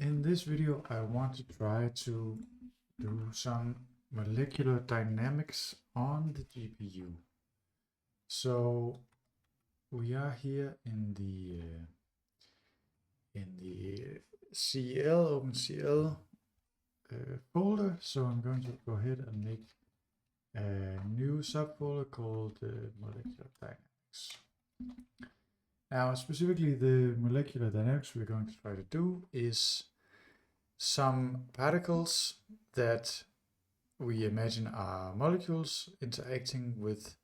In this video, I want to try to do some molecular dynamics on the GPU. So we are here in the CL OpenCL folder. So I'm going to go ahead and make a new subfolder called molecular dynamics. Now, specifically, the molecular dynamics we're going to try to do is some particles that we imagine are molecules interacting with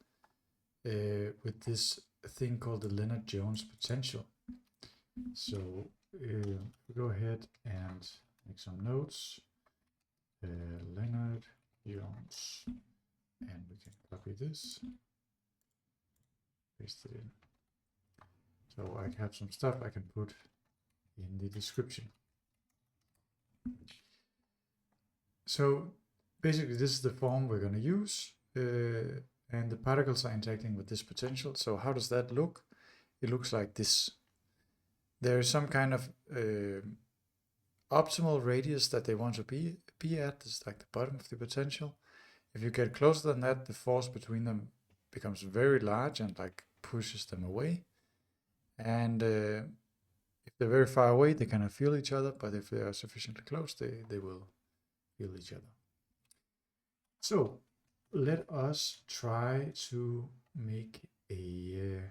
this thing called the Lennard-Jones potential. So we go ahead and make some notes. Lennard-Jones, and we can copy this, paste it in. So I have some stuff I can put in the description. So basically this is the form we're going to use, and the particles are interacting with this potential. So how does that look? It looks like this. There is some kind of optimal radius that they want to be at. This is like the bottom of the potential. If you get closer than that, the force between them becomes very large and like pushes them away. And if they're very far away, they cannot feel each other, but if they are sufficiently close, they will feel each other. So let us try to make a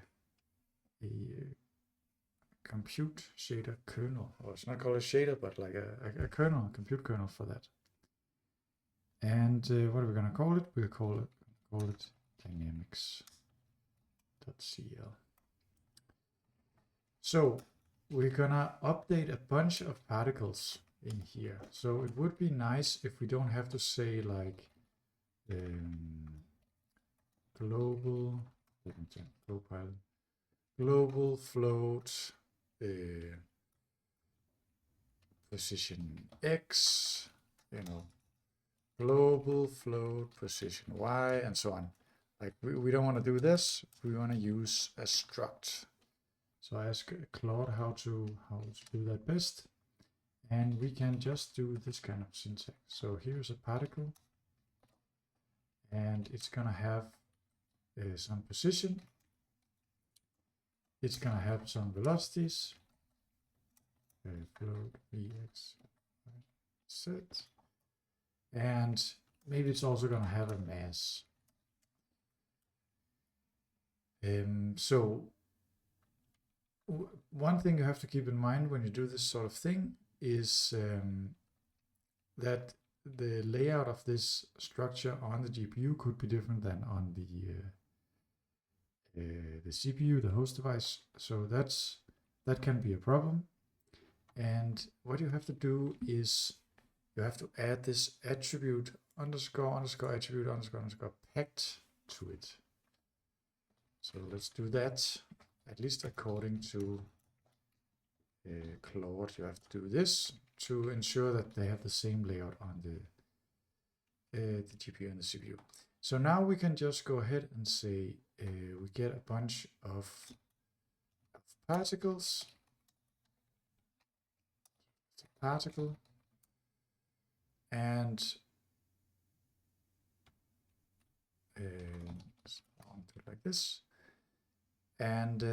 compute shader kernel, or it's not called a shader, but like a kernel, a compute kernel for that. And what are we going to call it? We'll call it dynamics.cl. So we're gonna update a bunch of particles in here. So it would be nice if we don't have to say like global float position X, global float position Y, and so on. Like we don't want to do this. We want to use a struct. So I ask Claude how to do that best, and we can just do this kind of syntax. So here's a particle, and it's gonna have some position. It's gonna have some velocities, float vx set, and maybe it's also gonna have a mass. So one thing you have to keep in mind when you do this sort of thing is that the layout of this structure on the GPU could be different than on the CPU, the host device. So that can be a problem. And what you have to do is you have to add this attribute underscore attribute underscore packed to it. So let's do that. At least according to Claude, you have to do this to ensure that they have the same layout on the GPU and the CPU. So now we can just go ahead and say we get a bunch of particles. It's a particle, and I'll do it like this. And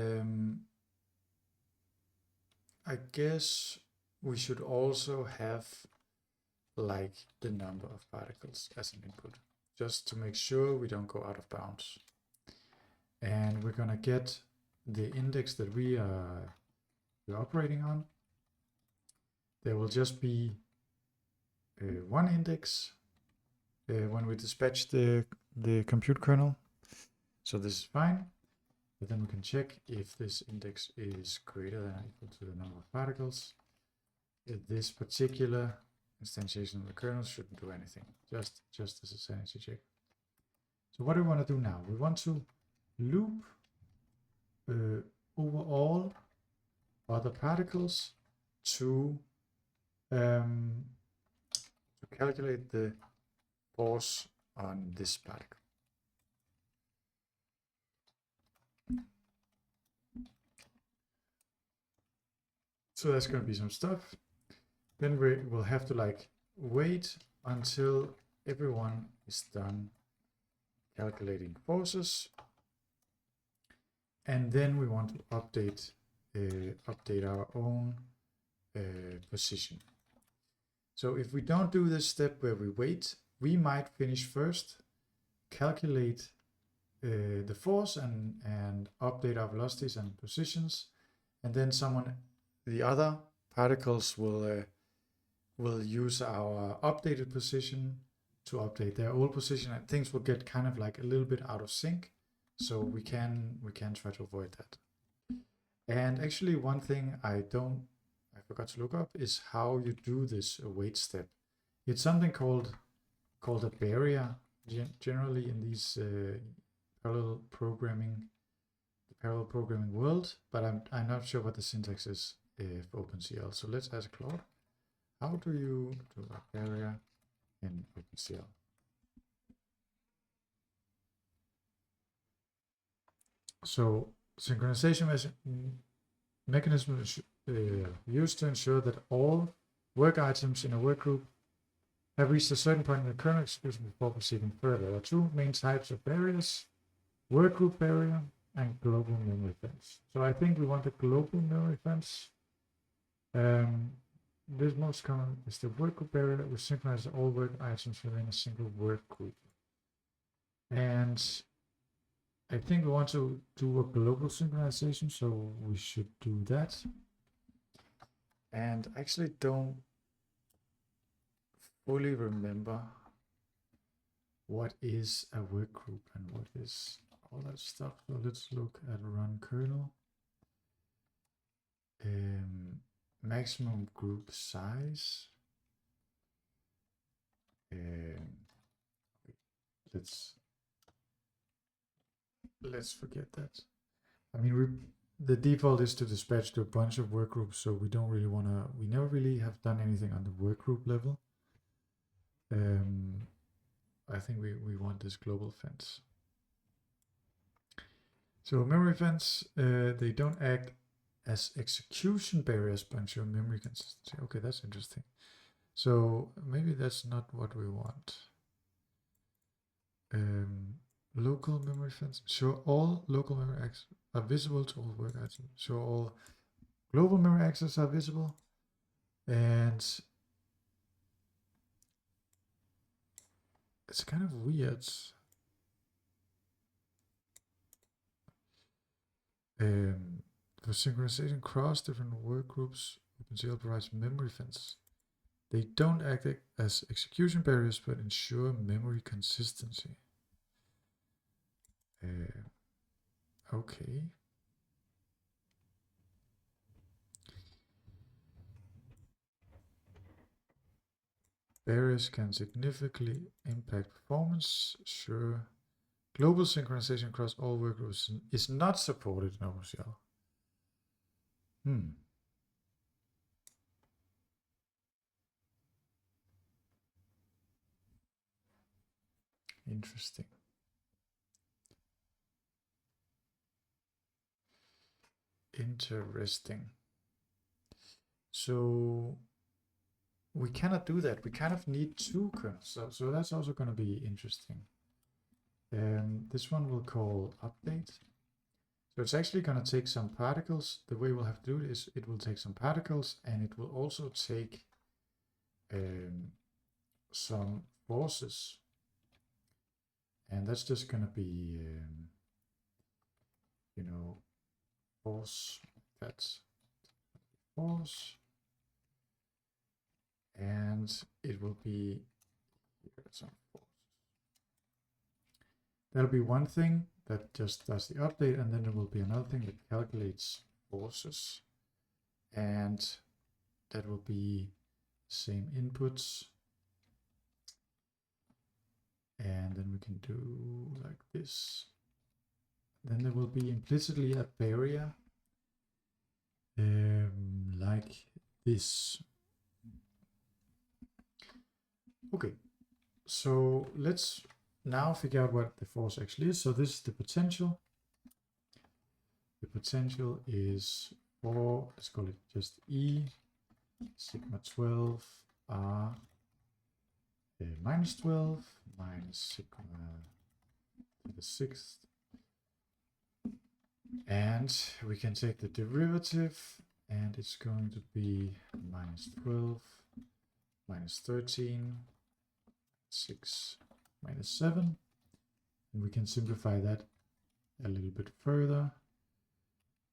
I guess we should also have like the number of particles as an input, just to make sure we don't go out of bounds. And we're gonna get the index that we're operating on. There will just be one index when we dispatch the compute kernel. So this is fine. But then we can check if this index is greater than or equal to the number of particles. If this particular instantiation of the kernel shouldn't do anything, just as a sanity check. So what do we want to do now? We want to loop over all other particles to calculate the force on this particle. So that's going to be some stuff. Then we will have to like wait until everyone is done calculating forces, and then we want to update our own position. So if we don't do this step where we wait, we might finish first, calculate the force and update our velocities and positions, and then the other particles will use our updated position to update their old position, and things will get kind of like a little bit out of sync. So we can try to avoid that. And actually, one thing I forgot to look up is how you do this wait step. It's something called a barrier. Generally, in these parallel programming world, but I'm not sure what the syntax is for OpenCL. So let's ask Claude, how do you do a barrier in OpenCL? So synchronization mechanism is used to ensure that all work items in a work group have reached a certain point in the kernel execution before proceeding further. There are two main types of barriers: work group barrier and global memory fence. So I think we want a global memory fence. This most common is the work group barrier, which synchronizes all work items within a single work group. And I think we want to do a global synchronization, so we should do that. And I actually don't fully remember what is a work group and what is all that stuff. So let's look at run kernel. Maximum group size. Let's forget that. I mean, the default is to dispatch to a bunch of work groups, so we don't really want to. We never really have done anything on the work group level. I think we want this global fence. So memory fence, they don't act as execution barriers but ensure memory consistency. Okay, that's interesting. So maybe that's not what we want. Local memory fence. Show all local memory access are visible to all work items. Show all global memory access are visible. And it's kind of weird. For synchronization across different work groups, OpenCL provides memory fences. They don't act as execution barriers, but ensure memory consistency. Okay. Barriers can significantly impact performance. Sure. Global synchronization across all work groups is not supported in OpenCL. Interesting. Interesting. So we cannot do that. We kind of need two kernels. So that's also going to be interesting. This one we'll call update. So it's actually going to take some particles. The way we'll have to do it is it will take some particles, and it will also take some forces. And that's just going to be, you know, force, that's force. And it will be here some force. That'll be one thing that just does the update, and then there will be another thing that calculates forces. And that will be same inputs. And then we can do like this. Then there will be implicitly a barrier like this. Okay, so let's now figure out what the force actually is. So this is the potential. The potential is for, let's call it just E sigma 12 r minus 12 minus sigma to the sixth. And we can take the derivative, and it's going to be minus 12 minus 13, 6 minus 7. And we can simplify that a little bit further.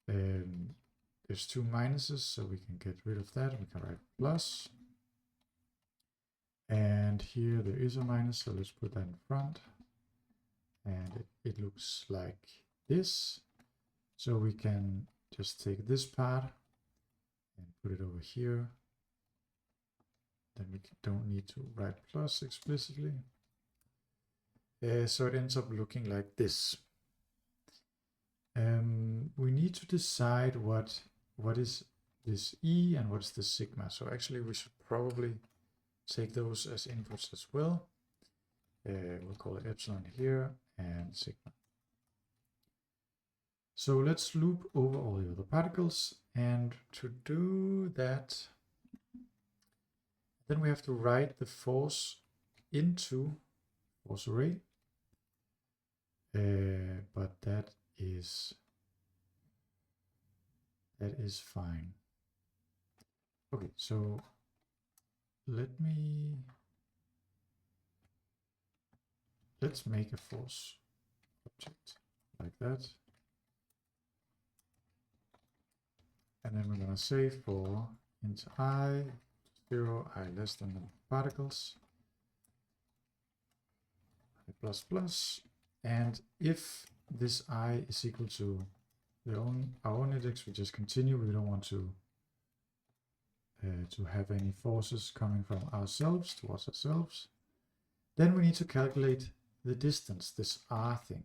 There's two minuses, so we can get rid of that. We can write plus. And here there is a minus, so let's put that in front. And it looks like this. So we can just take this part and put it over here. Then we don't need to write plus explicitly. So it ends up looking like this. We need to decide what is this E and what's the sigma. So actually we should probably take those as inputs as well. We'll call it epsilon here and sigma. So let's loop over all the other particles, and to do that, then we have to write the force into force array, but that is fine. Okay, so let's make a force object like that. And then we're going to say for int I, 0, I less than the particles, I plus plus, and if this I is equal to our own index, we just continue. We don't want to have any forces coming from ourselves towards ourselves. Then we need to calculate the distance, this R thing.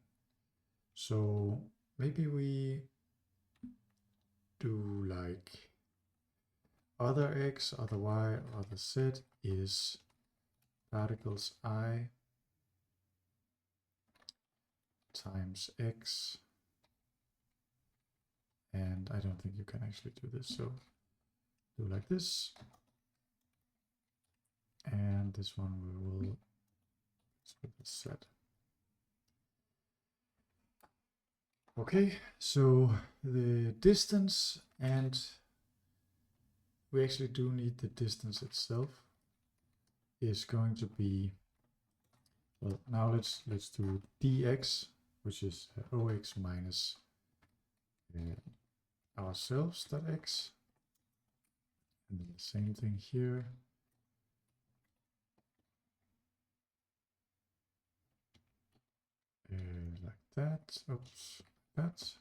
So maybe we do like other x, other y, other z is particles I times x. And I don't think you can actually do this, so do like this. And this one we will split the set. Okay, so the distance, and we actually do need the distance itself, is going to be, well, now let's do dx, which is ox minus ourselves dot x, and then the same thing here. Like that. Oops, that.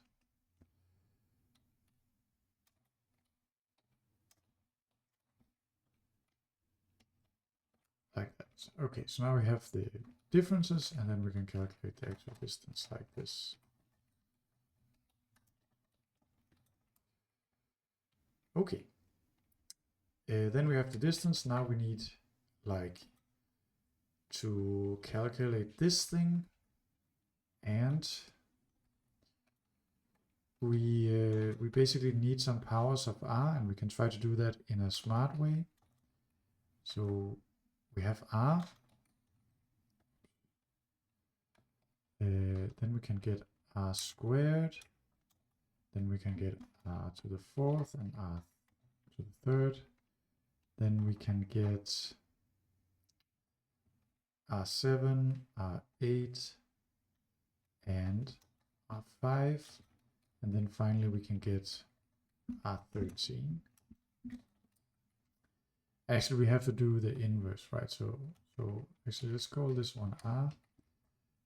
Like that. Okay, so now we have the differences, and then we can calculate the actual distance like this. Okay. Then we have the distance. Now we need like to calculate this thing, and we basically need some powers of R, and we can try to do that in a smart way. So we have R, then we can get R squared, then we can get R to the fourth and R to the third, then we can get R7, R8, and R5, and then finally we can get R13. Actually, we have to do the inverse, right? So actually, let's call this one R,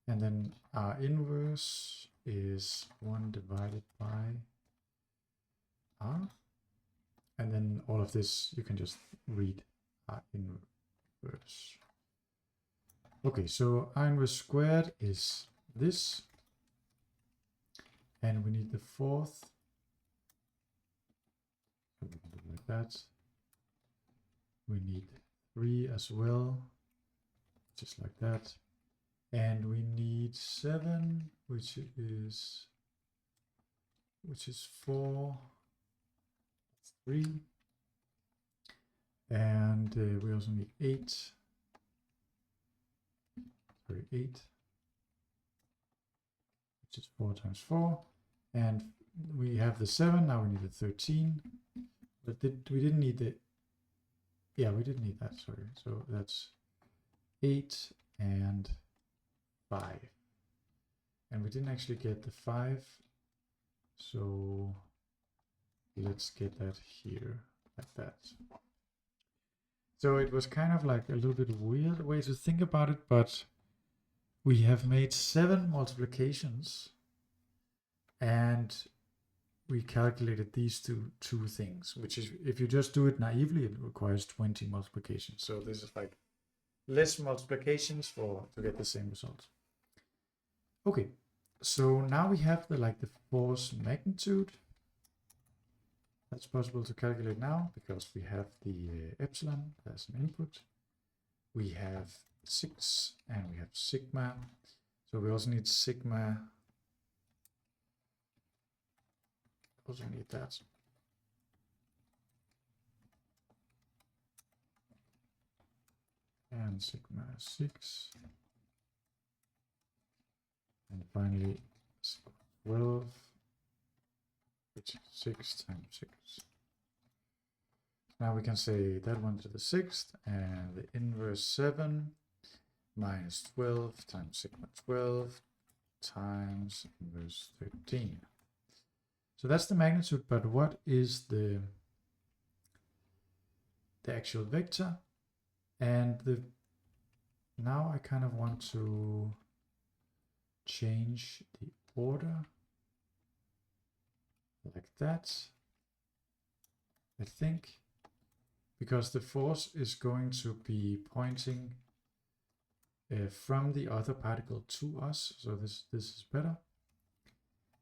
and then R inverse is 1 divided by R, and then all of this you can just read R inverse. Okay, so R inverse squared is this, and we need the fourth. So we can do it like that. We need 3 as well, just like that. And we need 7, which is 4, 3. And we also need 8, which is 4 times 4. And we have the 7, now we need the 13. But we didn't need the, yeah, we didn't need that, sorry. So that's 8 and 5. And we didn't actually get the 5. So let's get that here, like that. So it was kind of like a little bit weird way to think about it, but we have made 7 multiplications and we calculated these two things, which is, if you just do it naively, it requires 20 multiplications. So this is like less multiplications to get the same result. Okay, so now we have the force magnitude. That's possible to calculate now because we have the epsilon as an input. We have 6 and we have sigma. So we also need sigma. Also need that. And sigma 6. And finally sigma 12, which is 6 times 6. Now we can say that one to the 6th, and the inverse 7 minus 12 times sigma 12 times inverse 13. So that's the magnitude, but what is the actual vector? And now I kind of want to change the order like that, I think, because the force is going to be pointing from the other particle to us. So this is better.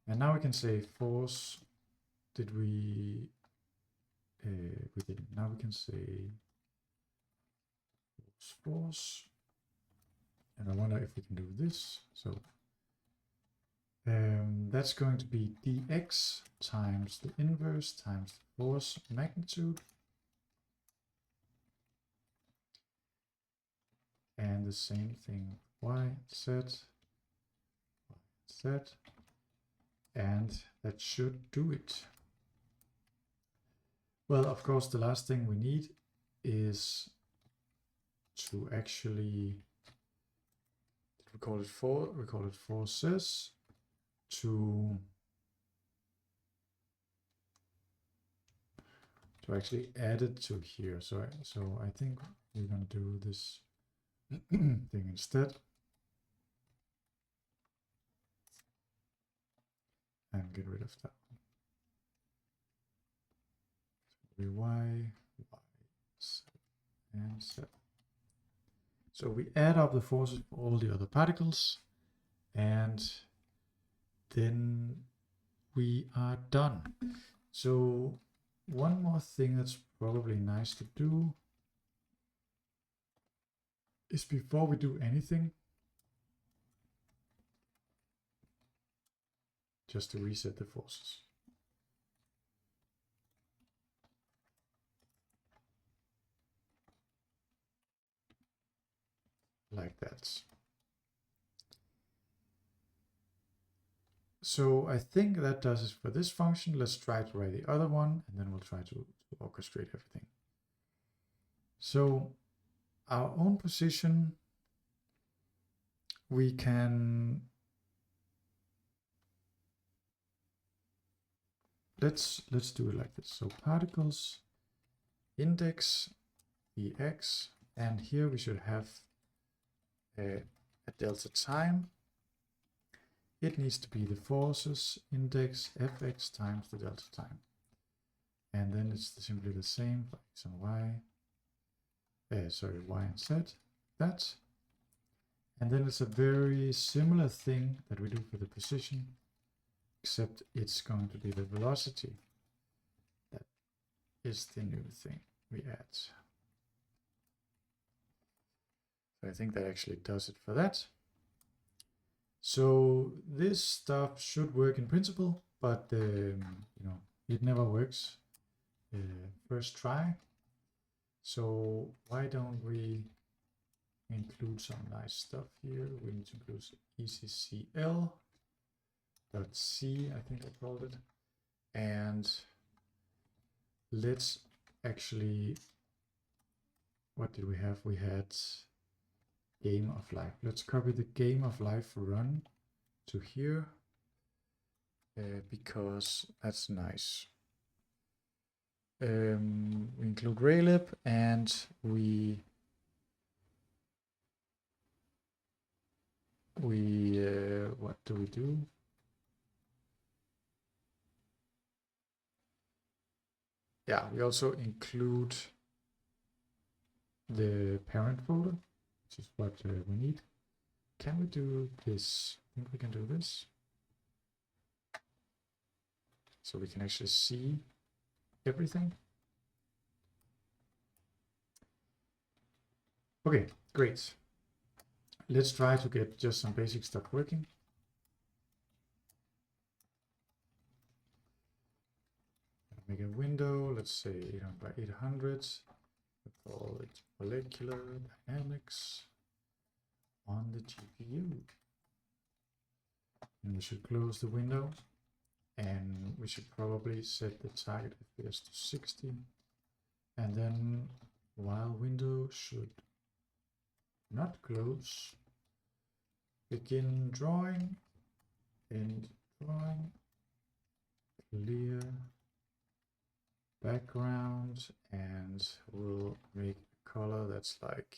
And now we can say force, did we didn't. Now we can say force, and I wonder if we can do this. So that's going to be dx times the inverse times the force magnitude. And the same thing, y, z, and that should do it. Well, of course, the last thing we need is to actually, we call it forces, to actually add it to here. So I think we're going to do this thing instead. And get rid of that one. Y, Z, and Z. So we add up the forces for all the other particles, and then we are done. So one more thing that's probably nice to do is, before we do anything, just to reset the forces. Like that. So I think that does it for this function. Let's try to write the other one, and then we'll try to orchestrate everything. So our own position, we can, let's do it like this. So particles index Ex, and here we should have a delta time. It needs to be the forces index Fx times the delta time. And then it's simply the same for x and y. Y and z, that. And then it's a very similar thing that we do for the position, except it's going to be the velocity. That is the new thing we add. So I think that actually does it for that. So this stuff should work in principle, but you know, it never works first try. So why don't we include some nice stuff here? We need to include ECCL.c, I think I called it. And let's actually, what did we have? We had game of life. Let's copy the game of life run to here because that's nice. We include raylib and we what do we do? Yeah, we also include the parent folder, which is what we need. Can we do this? I think we can do this. So we can actually see everything. Okay, great. Let's try to get just some basic stuff working. Make a window, let's say 800 by 800. We call it molecular dynamics on the GPU. And we should close the window. And we should probably set the target FPS to 60. And then while window should not close, begin drawing, end drawing, clear background, and we'll make a color that's like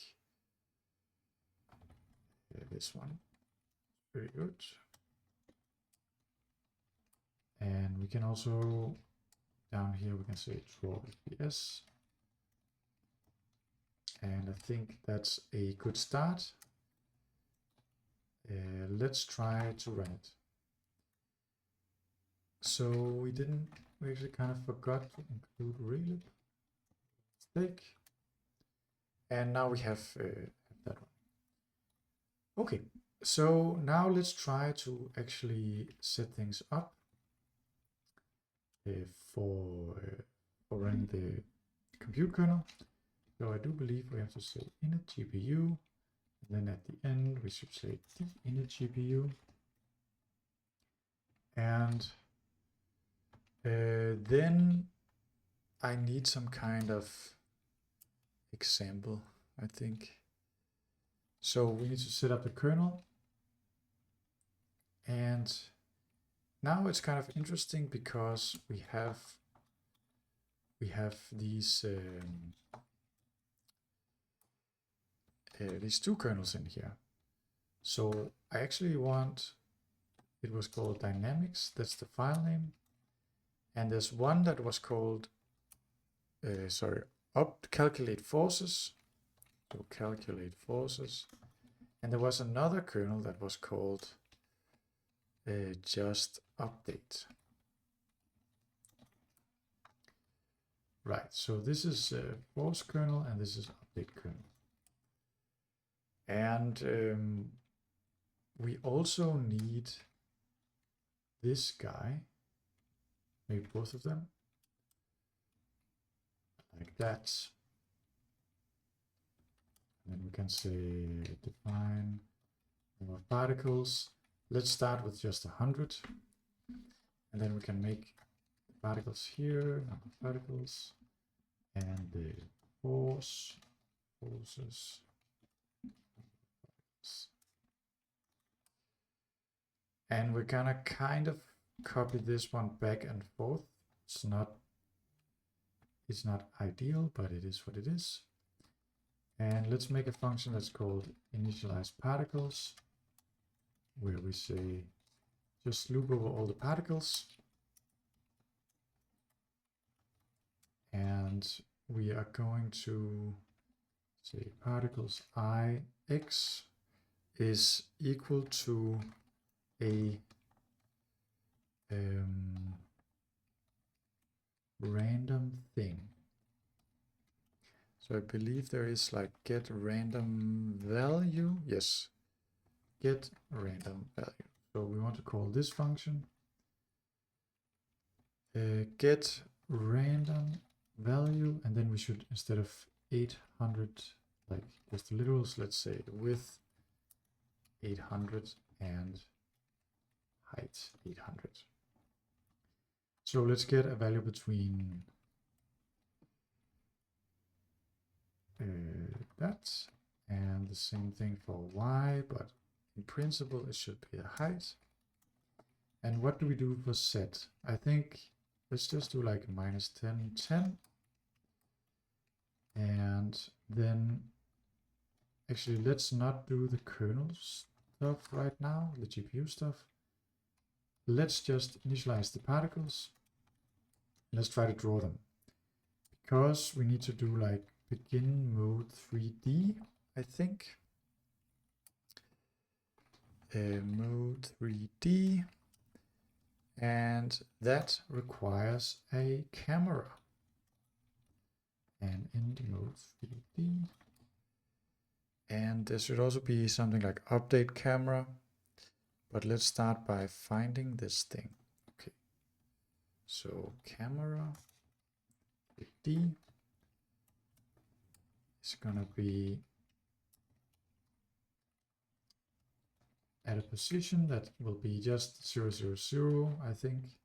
this one. Very good. And we can also, down here, we can say draw FPS. And I think that's a good start. Let's try to run it. So we actually kind of forgot to include raylib. Mistake. And now we have that one. Okay, so now let's try to actually set things up for running the compute kernel. So I do believe we have to say init GPU, and then at the end we should say the init GPU, and then I need some kind of example, I think. So we need to set up the kernel, and now it's kind of interesting because we have these two kernels in here. So I actually want, it was called dynamics, that's the file name, and there's one that was called calculate forces, so calculate forces, and there was another kernel that was called just update. Right, so this is force kernel and this is update kernel. And we also need this guy, maybe both of them, like that. And then we can say define number of particles. Let's start with just 100. And then we can make the particles here, number of particles, and the forces. And we're gonna kind of copy this one back and forth. It's not ideal, but it is what it is. And let's make a function that's called initialize particles, where we say just loop over all the particles. And we are going to say particles ix is equal to a random thing. So I believe there is like get random value. Yes, get random value. So we want to call this function get random value, and then we should, instead of 800, like just the literals, let's say width 800 and height 800. So let's get a value between that and the same thing for y, but in principle it should be a height. And what do we do for z? I think let's just do like -10, 10. And then actually let's not do the kernel stuff right now, the GPU stuff. Let's just initialize the particles. Let's try to draw them. Because we need to do like begin mode 3D, I think. Mode 3D. And that requires a camera. And in mode 3D. And there should also be something like update camera. But let's start by finding this thing. Okay. So camera 3D is gonna be at a position that will be just 0, 0, 0, I think.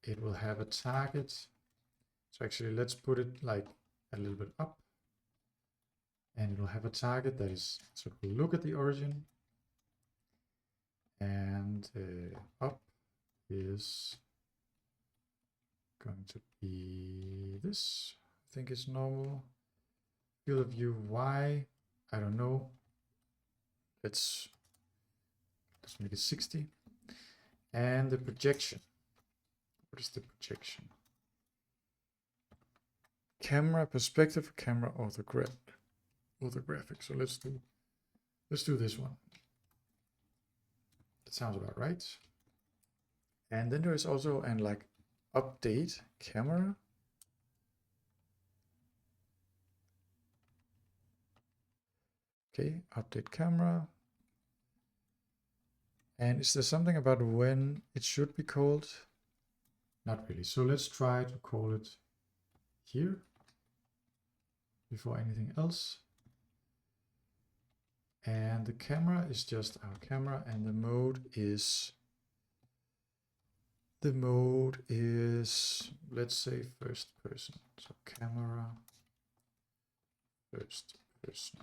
It will have a target. So actually let's put it like a little bit up. And it will have a target that is, so we'll look at the origin. And up is going to be this. I think it's normal. Field of view Y, I don't know. Let's make it 60. And the projection. What is the projection? Camera perspective, camera orthographic. So let's do this one. That sounds about right. And then there is also an like update camera. Okay, update camera. And is there something about when it should be called? Not really. So let's try to call it here before anything else. And the camera is just our camera, and the mode is let's say first person. So camera first person.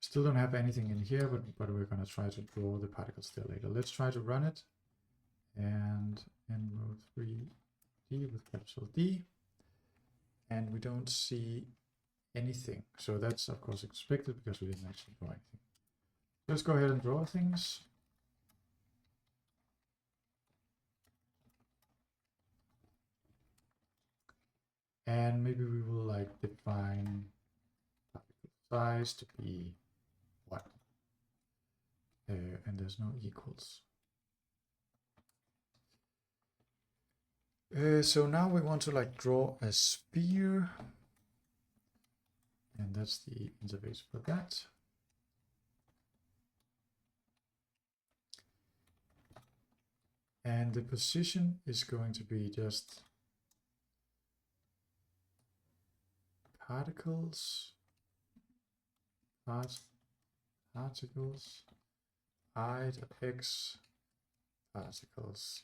Still don't have anything in here, but we're gonna try to draw the particles there later. Let's try to run it. And in mode 3D with capital D. And we don't see anything. So that's of course expected because we didn't actually draw anything. Let's go ahead and draw things. And maybe we will like define particle size to be 1. And there's no equals. So now we want to like draw a sphere. And that's the interface for that. And the position is going to be just particles, particles, I.x, particles,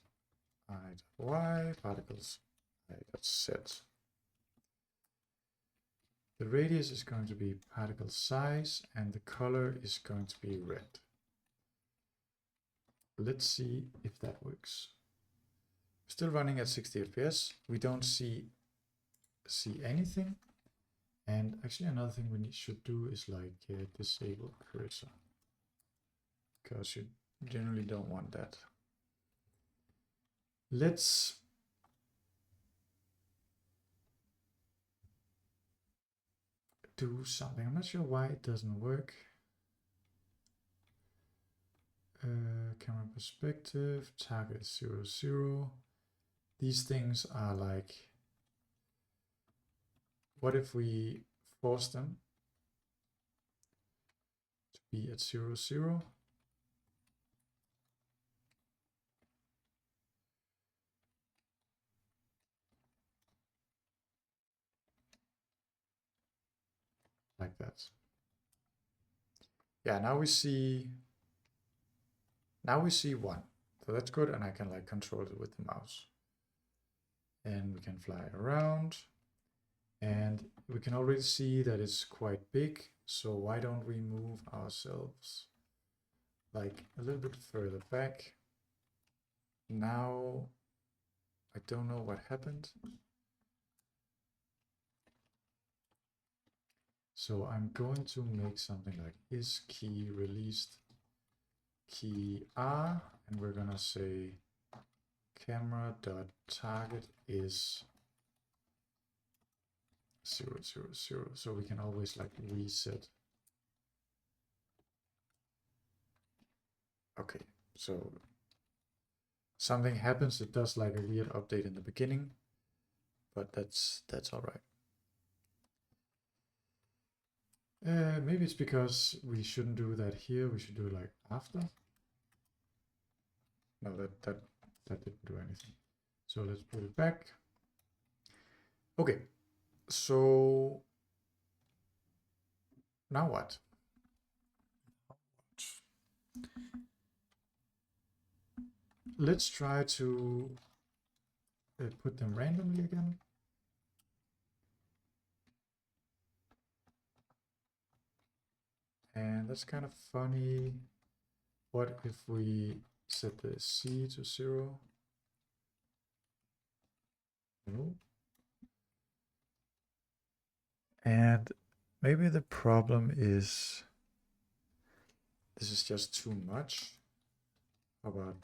I.y, particles, I.z. The radius is going to be particle size, and the color is going to be red. Let's see if that works. Still running at 60 FPS. We don't see anything. And actually another thing we should do is like disable cursor, because you generally don't want that. Let's do something. I'm not sure why it doesn't work. Camera perspective, target 0, 0. These things are like, what if we force them to be at 0, 0? like that. Yeah, now we see one. So that's good, and I can like control it with the mouse. And we can fly around. And we can already see that it's quite big. So why don't we move ourselves like a little bit further back? Now, I don't know what happened. So I'm going to make something like is key released key R, and we're gonna say camera.target is 0, 0, 0. So we can always like reset. Okay, so something happens, it does like a weird update in the beginning, but that's all right. Maybe it's because we shouldn't do that here. We should do it like after. No, that didn't do anything. So let's put it back. Okay, so now what? Let's try to put them randomly again. And that's kind of funny. What if we set the C to 0? No. And maybe the problem is this is just too much. How about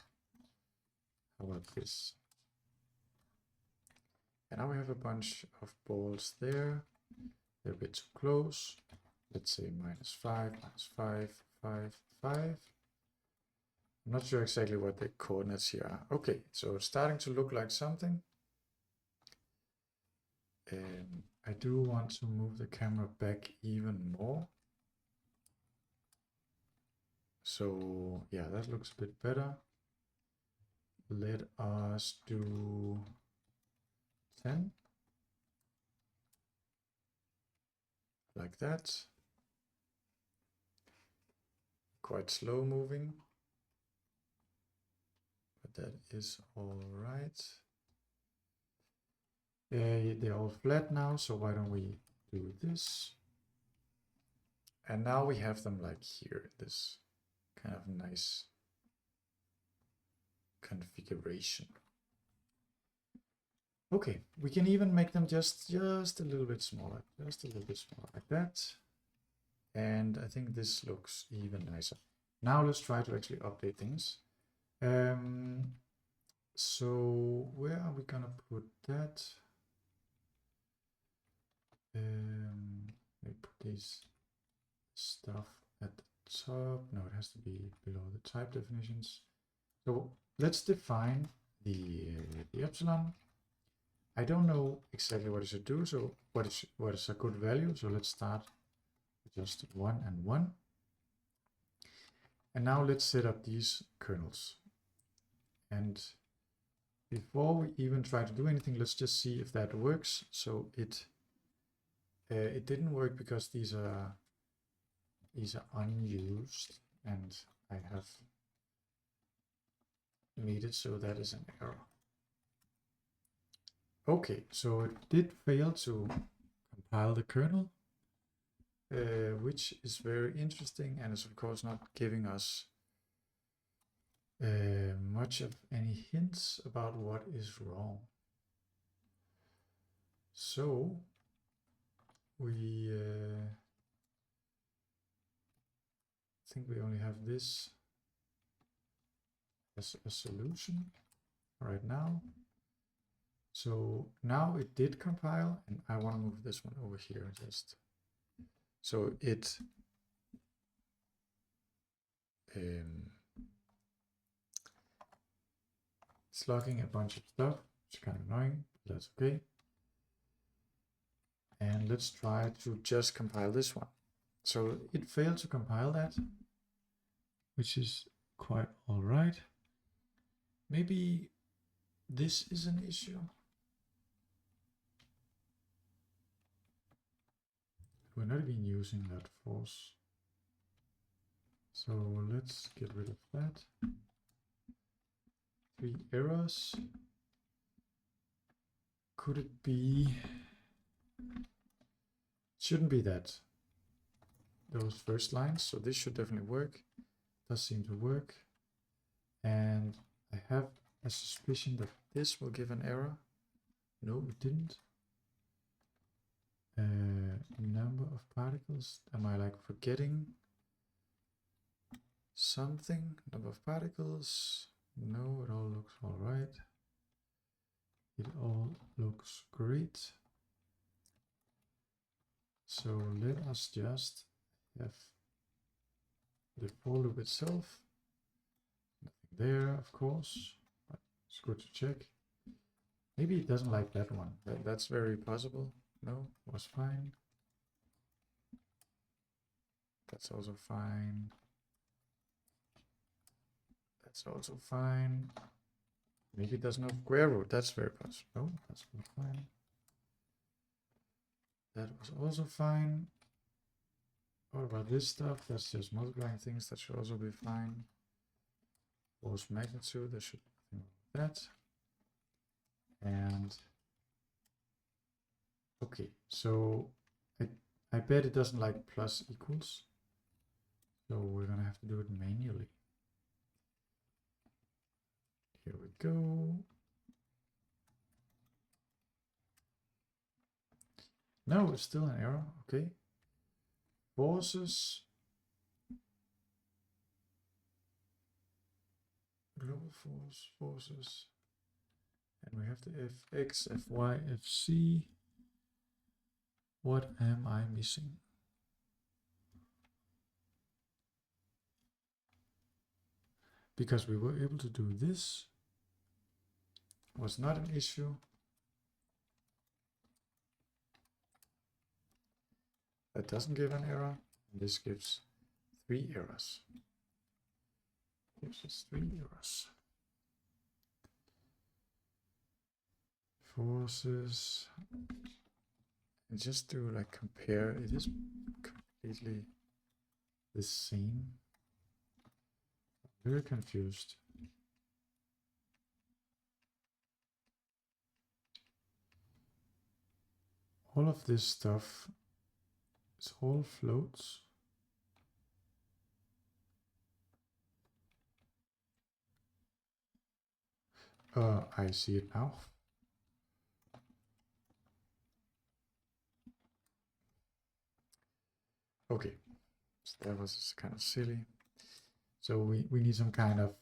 this? And now we have a bunch of balls there. They're a bit too close. Let's say -5, -5, 5, 5. I'm not sure exactly what the coordinates here are. Okay, so it's starting to look like something. I do want to move the camera back even more. So yeah, that looks a bit better. Let us do 10. Like that. Quite slow moving, but that is all right. They're all flat now, so why don't we do this? And now we have them like here, this kind of nice configuration. Okay, we can even make them just a little bit smaller, like that. And I think this looks even nicer. Now let's try to actually update things. So where are we gonna put that? We put these stuff at the top. No, it has to be below the type definitions. So let's define the epsilon. I don't know exactly what it should do. So what is a good value? So let's start with just 1 and 1. And now let's set up these kernels. And before we even try to do anything, let's just see if that works. So it didn't work because these are unused, and I have made it so that is an error. Okay, so it did fail to compile the kernel, which is very interesting, and is of course not giving us much of any hints about what is wrong. So we think we only have this as a solution right now. So now it did compile, and I want to move this one over here just so it's logging a bunch of stuff, which is kind of annoying, but that's okay. And let's try to just compile this one. So it failed to compile that, which is quite all right. Maybe this is an issue. we're not even using that force. So let's get rid of that. 3 errors. Could it be? Shouldn't be that. Those first lines. So this should definitely work. Does seem to work. And I have a suspicion that this will give an error. No, it didn't. Number of particles. Am I like forgetting something? Number of particles. No, it all looks all right. It all looks great. So let us just have the for loop itself. Nothing there, of course, but it's good to check. Maybe it doesn't like that one. That's very possible. No, was fine. That's also fine. That's also fine. Maybe it doesn't have square root. That's very possible. No, that's fine. That was also fine. What about this stuff? That's just multiplying things. That should also be fine. Force magnitude. There should be that. And okay, so I bet it doesn't like plus equals. So we're gonna have to do it manually. Here we go. No, it's still an error. Okay. Forces. Global force, forces. And we have the fx, fy, fc. What am I missing? Because we were able to do this. Was not an issue. That doesn't give an error. This gives 3 errors. Gives us 3 errors. Forces. And just to like compare, it is completely the same. Very confused. All of this stuff is all floats. I see it now. Okay, so that was kind of silly. So we need some kind of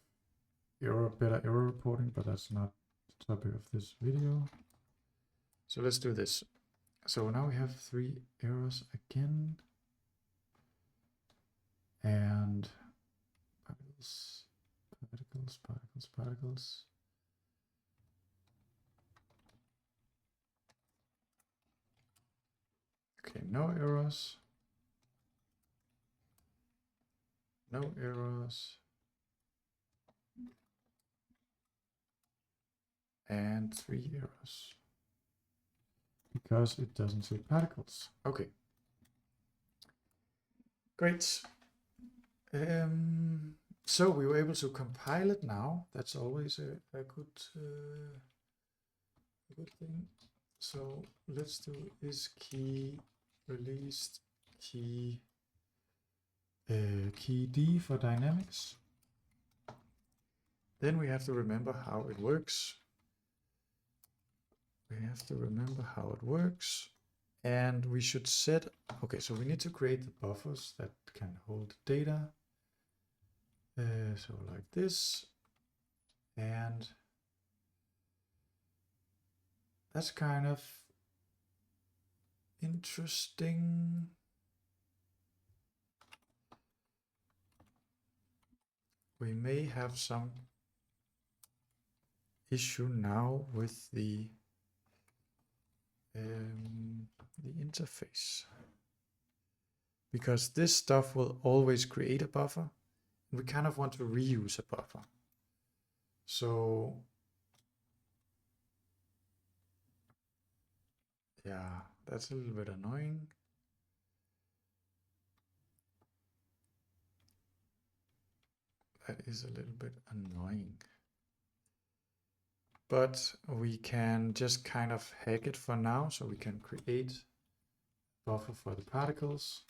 better error reporting, but that's not the topic of this video. So let's do this. So now we have 3 errors again. And particles, particles, particles, particles. Okay, no errors. No errors. And 3 errors. Because it doesn't say particles. Okay. Great. So we were able to compile it now. That's always a good thing. So let's do is key released key key D for dynamics. Then we have to remember how it works. And we should set, okay, so we need to create the buffers that can hold data. So like this. And that's kind of interesting. We may have some issue now with the interface, because this stuff will always create a buffer. We kind of want to reuse a buffer. So yeah, that's a little bit annoying. That is a little bit annoying. But we can just kind of hack it for now. So we can create a buffer for the particles.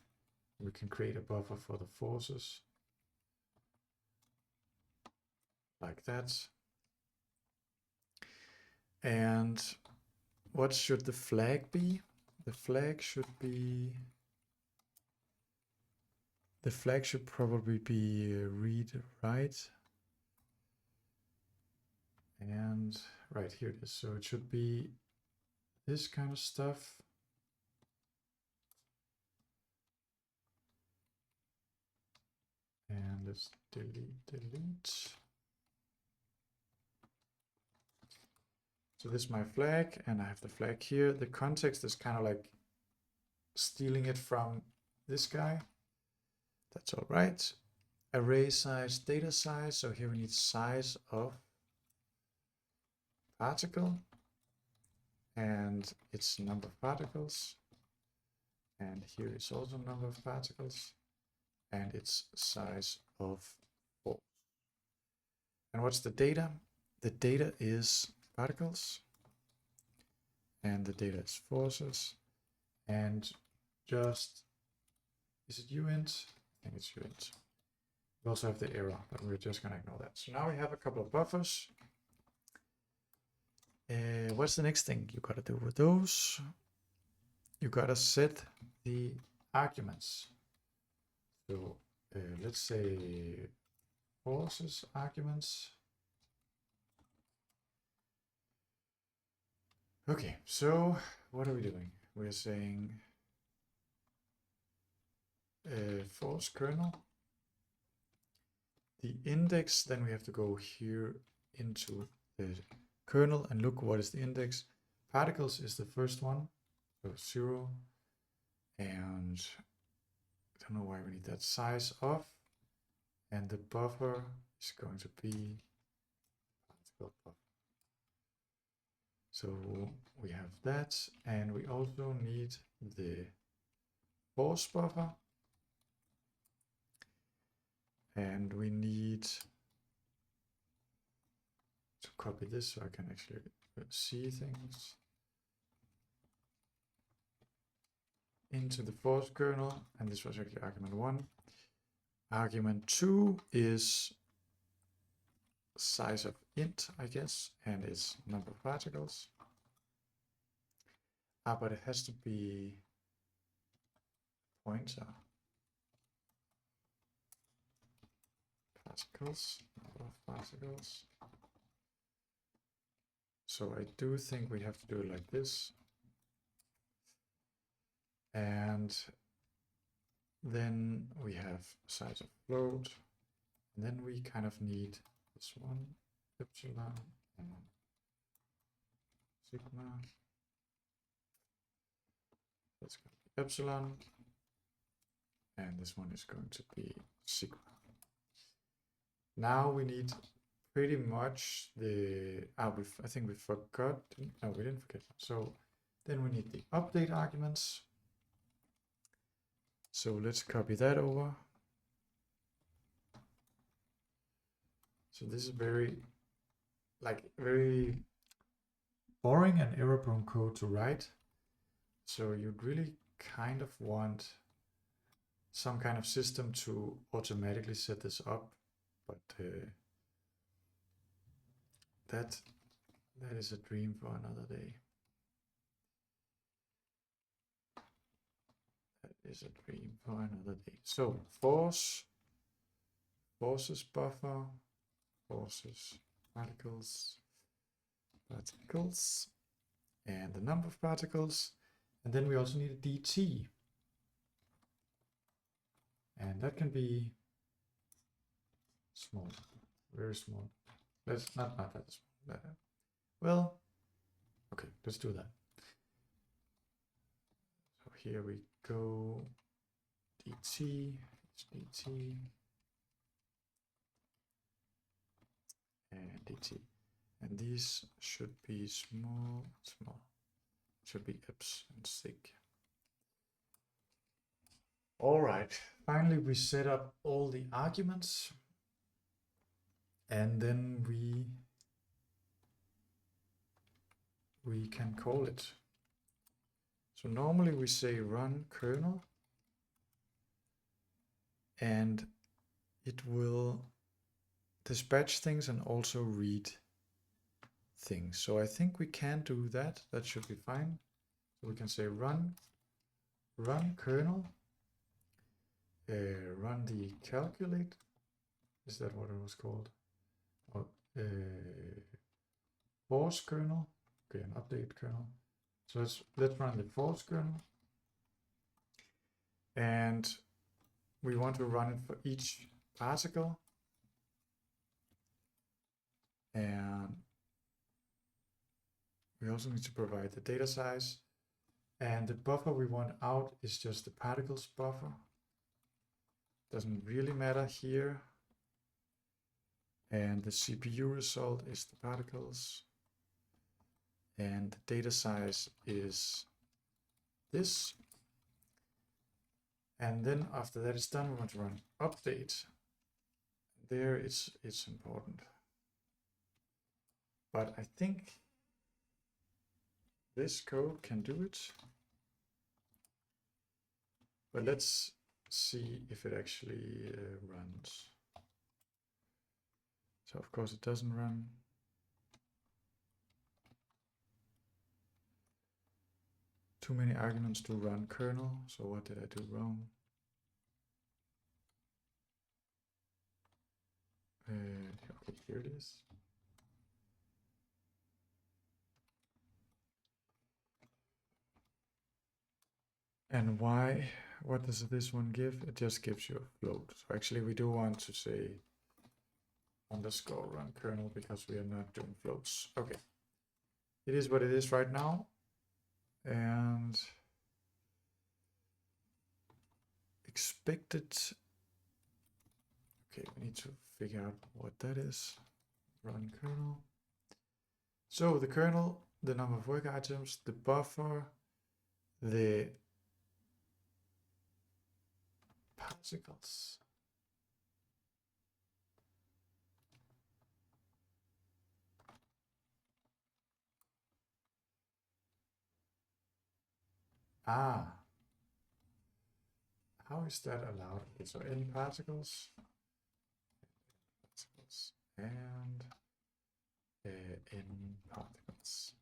We can create a buffer for the forces. Like that. And what should the flag be? The flag should probably be read write. And right, here it is. So it should be this kind of stuff. And let's delete. So this is my flag, and I have the flag here. The context is kind of like stealing it from this guy. That's all right. Array size, data size. So here we need size of particle, and it's number of particles. And here is also number of particles, and it's size of 4. And what's the data? The data is particles, and the data is forces, and just, is it uint? I think it's uint. We also have the error, but we're just gonna ignore that. So now we have a couple of buffers. What's the next thing you gotta do with those? You gotta set the arguments. So let's say forces arguments. Okay, so what are we doing? We're saying force kernel. The index, then we have to go here into the kernel and look what is the index. Particles is the first one, so 0. And I don't know why we need that size of. And the buffer is going to be particle buffer. So we have that, and we also need the force buffer. And we need to copy this so I can actually see things into the force kernel. And this was actually argument 1. Argument 2 is size of int, I guess, and it's number of particles. But it has to be pointer. Particles, number of particles. So I do think we have to do it like this. And then we have size of float. And then we kind of need this one, epsilon and sigma. That's going to be epsilon. And this one is going to be sigma. Now we need pretty much the, I think we forgot, no, we didn't forget. So then we need the update arguments. So let's copy that over. So this is very boring and error-prone code to write. So you'd really kind of want some kind of system to automatically set this up, but that is a dream for another day. That is a dream for another day. So forces buffer, forces particles, and the number of particles. And then we also need a dt. And that can be small, very small. Let's not that small. Well, okay, let's do that. So here we go, dt, it's dt, and dt. And these should be small, should be eps and sig. All right, finally we set up all the arguments. and then we can call it. So normally we say run kernel, and it will dispatch things and also read things. So I think we can do that. That should be fine. So we can say run kernel, run the calculate. Is that what it was called? Or force kernel. Okay, an update kernel. So let's run the force kernel, and we want to run it for each particle, and we also need to provide the data size, and the buffer we want out is just the particles buffer. Doesn't really matter here. And the CPU result is the particles, and the data size is this. And then after that is done, we want to run update. There it's important. But I think this code can do it. But let's see if it actually runs. So of course it doesn't run. Too many arguments to run kernel. So what did I do wrong? Okay, here it is. And why? What does this one give? It just gives you a float. So actually we do want to say underscore run kernel because we are not doing floats. Okay. It is what it is right now. And expected. Okay, we need to figure out what that is. Run kernel. So the kernel, the number of work items, the buffer, the particles. Ah, how is that allowed? Okay, so n particles, and n particles.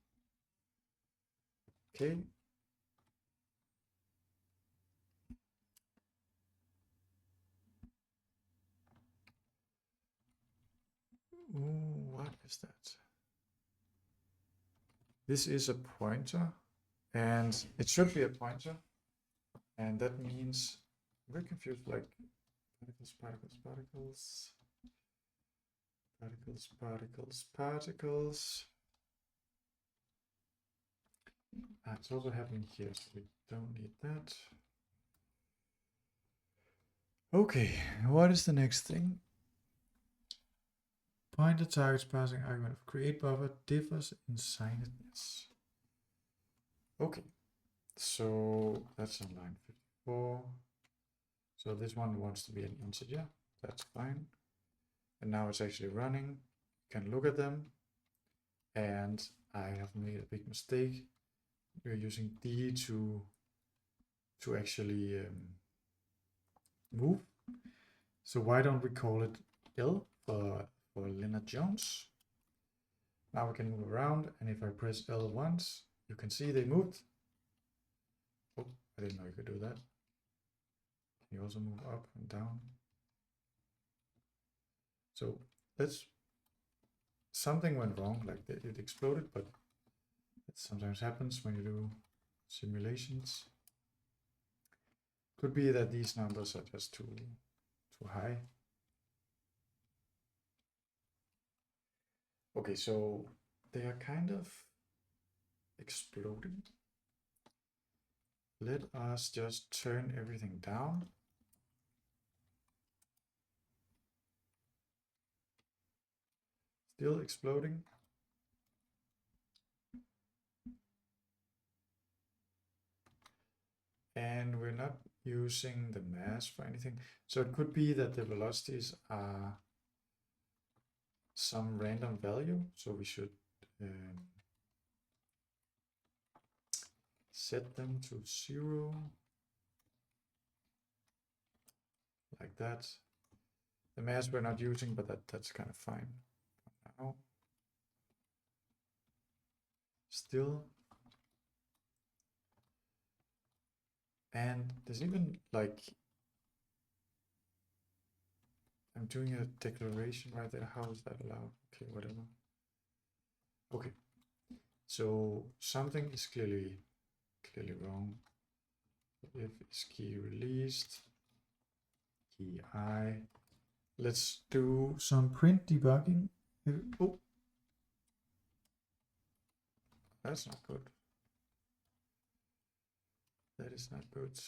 Okay. Ooh, what is that? This is a pointer, and it should be a pointer, and that means I'm very confused, like particles. It's also happening here, so we don't need that. Okay, what is the next thing? Pointer targets passing argument of create buffer differs in signedness. Okay, so that's on line 54. So this one wants to be an integer. That's fine. And now it's actually running. You can look at them. And I have made a big mistake. We're using D to actually move. So why don't we call it L for Leonard Jones? Now we can move around, and if I press L once, you can see they moved. Oh, I didn't know you could do that. Can you also move up and down? So something went wrong, like it exploded, but it sometimes happens when you do simulations. Could be that these numbers are just too high. Okay, so they are kind of exploding. Let us just turn everything down. Still exploding. And we're not using the mass for anything. So it could be that the velocities are some random value. So we should set them to 0, like that. The mass we're not using, but that's kind of fine now. Still. And there's even like, I'm doing a declaration right there. How is that allowed? Okay, whatever. Okay. So something is clearly wrong. If is key released, key I. Let's do some print debugging. Oh, that's not good. That is not good.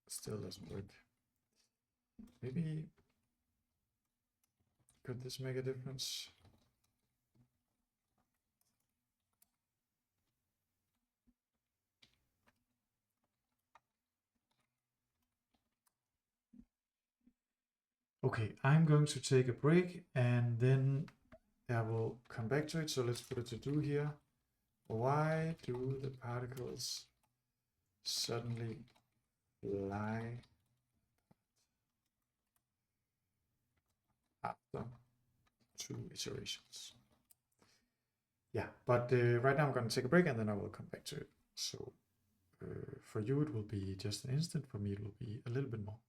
Still doesn't work. Maybe, could this make a difference? Okay, I'm going to take a break and then I will come back to it. So let's put a to do here. Why do the particles suddenly fly after 2 iterations? Yeah, but right now I'm going to take a break and then I will come back to it. So for you it will be just an instant, for me it will be a little bit more.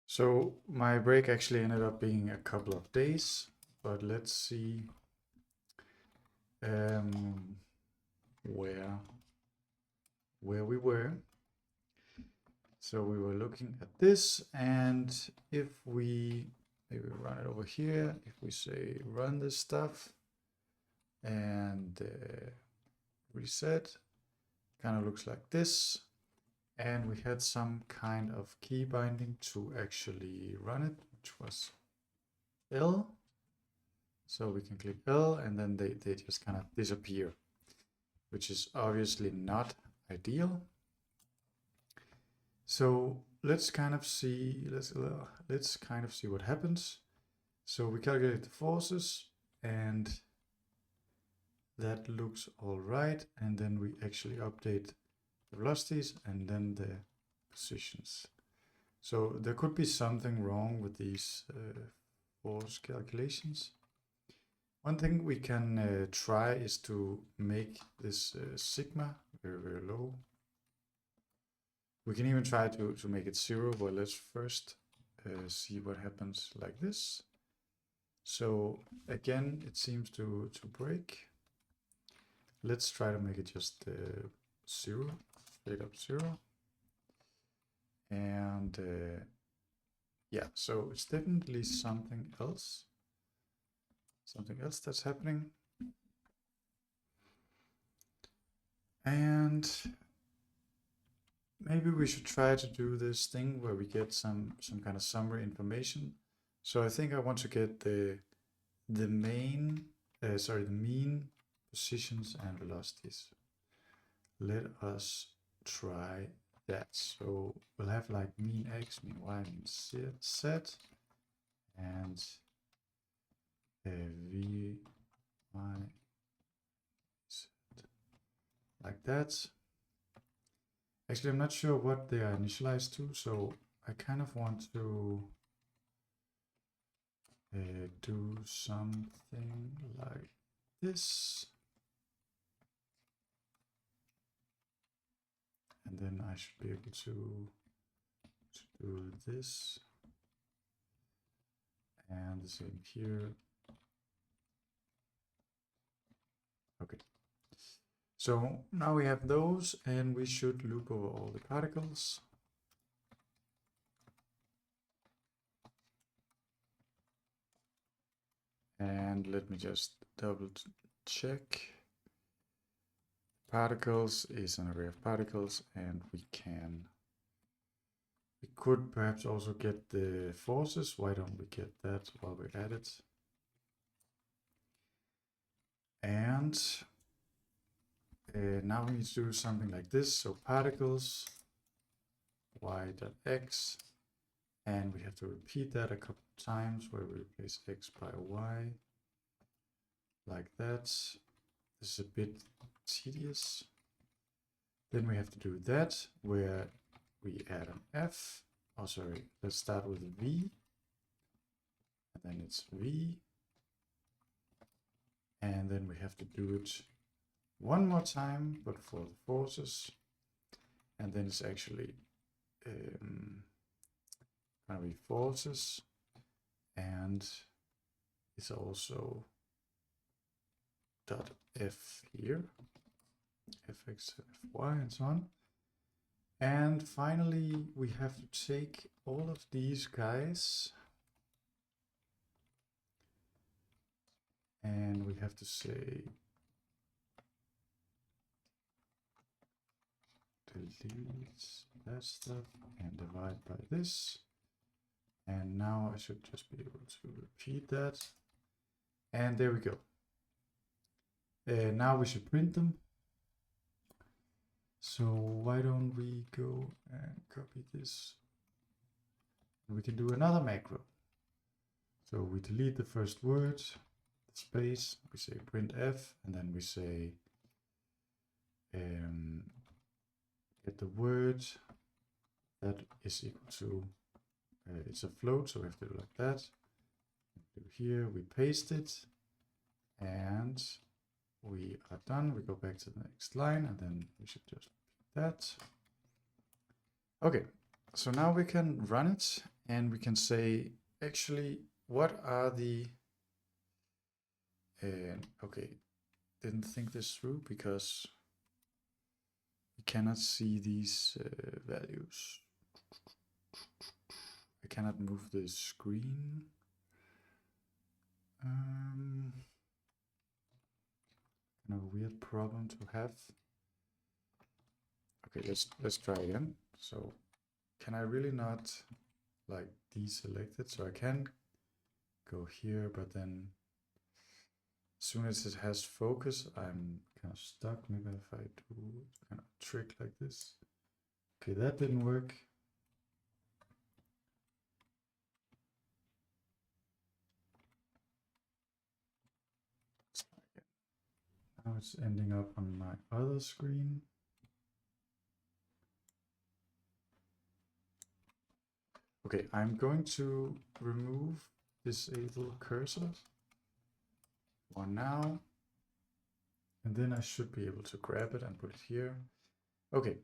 So my break actually ended up being a couple of days, but let's see where we were. So we were looking at this, and if we maybe run it over here, if we say run this stuff and reset, kind of looks like this. And we had some kind of key binding to actually run it, which was L. So we can click L and then they just kind of disappear, which is obviously not ideal. So let's kind of see, let's kind of see what happens. So we calculate the forces and that looks all right. And then we actually update the velocities and then the positions. So there could be something wrong with these force calculations. One thing we can try is to make this sigma very, very low. We can even try to make it 0, but let's first see what happens like this. So again, it seems to break. Let's try to make it just 0, straight up 0. And yeah, so it's definitely something else that's happening. And maybe we should try to do this thing where we get some kind of summary information. So I think I want to get the mean positions and velocities. Let us try that. So we'll have like mean x, mean y, mean z, and v, y, z, like that. Actually, I'm not sure what they are initialized to, so I kind of want to do something like this. And then I should be able to do this. And the same here. Okay. So now we have those, and we should loop over all the particles. And let me just double check. Particles is an array of particles, and we could perhaps also get the forces. Why don't we get that while we're at it? And now we need to do something like this. So particles y.x, And we have to repeat that a couple of times where we replace x by y, like that. This is a bit tedious. Then we have to do that where we add an f. Oh, sorry, let's start with v. And then it's v. And then we have to do it one more time, but for the forces. And then it's actually gonna be forces, and it's also dot f here, fx, fy, and so on. And finally, we have to take all of these guys and we have to say delete that stuff and divide by this. And now I should just be able to repeat that. And there we go. Now we should print them. So why don't we go and copy this? We can do another macro. So we delete the first word, the space, we say printf, and then we say get the word that is equal to, it's a float, so we have to do like that. Do here, we paste it, and we are done. We go back to the next line, and then we should just do that. Okay, so now we can run it, and we can say, actually, what are the, okay, didn't think this through because we cannot see these values. I cannot move the screen. Kind of a weird problem to have. Okay, let's try again. So can I really not like deselect it? So I can go here, but then as soon as it has focus, I'm kind of stuck. Maybe if I do kind of trick like this. Okay, that didn't work. Now it's ending up on my other screen. Okay, I'm going to remove disable cursor. One now. And then I should be able to grab it and put it here. Okay,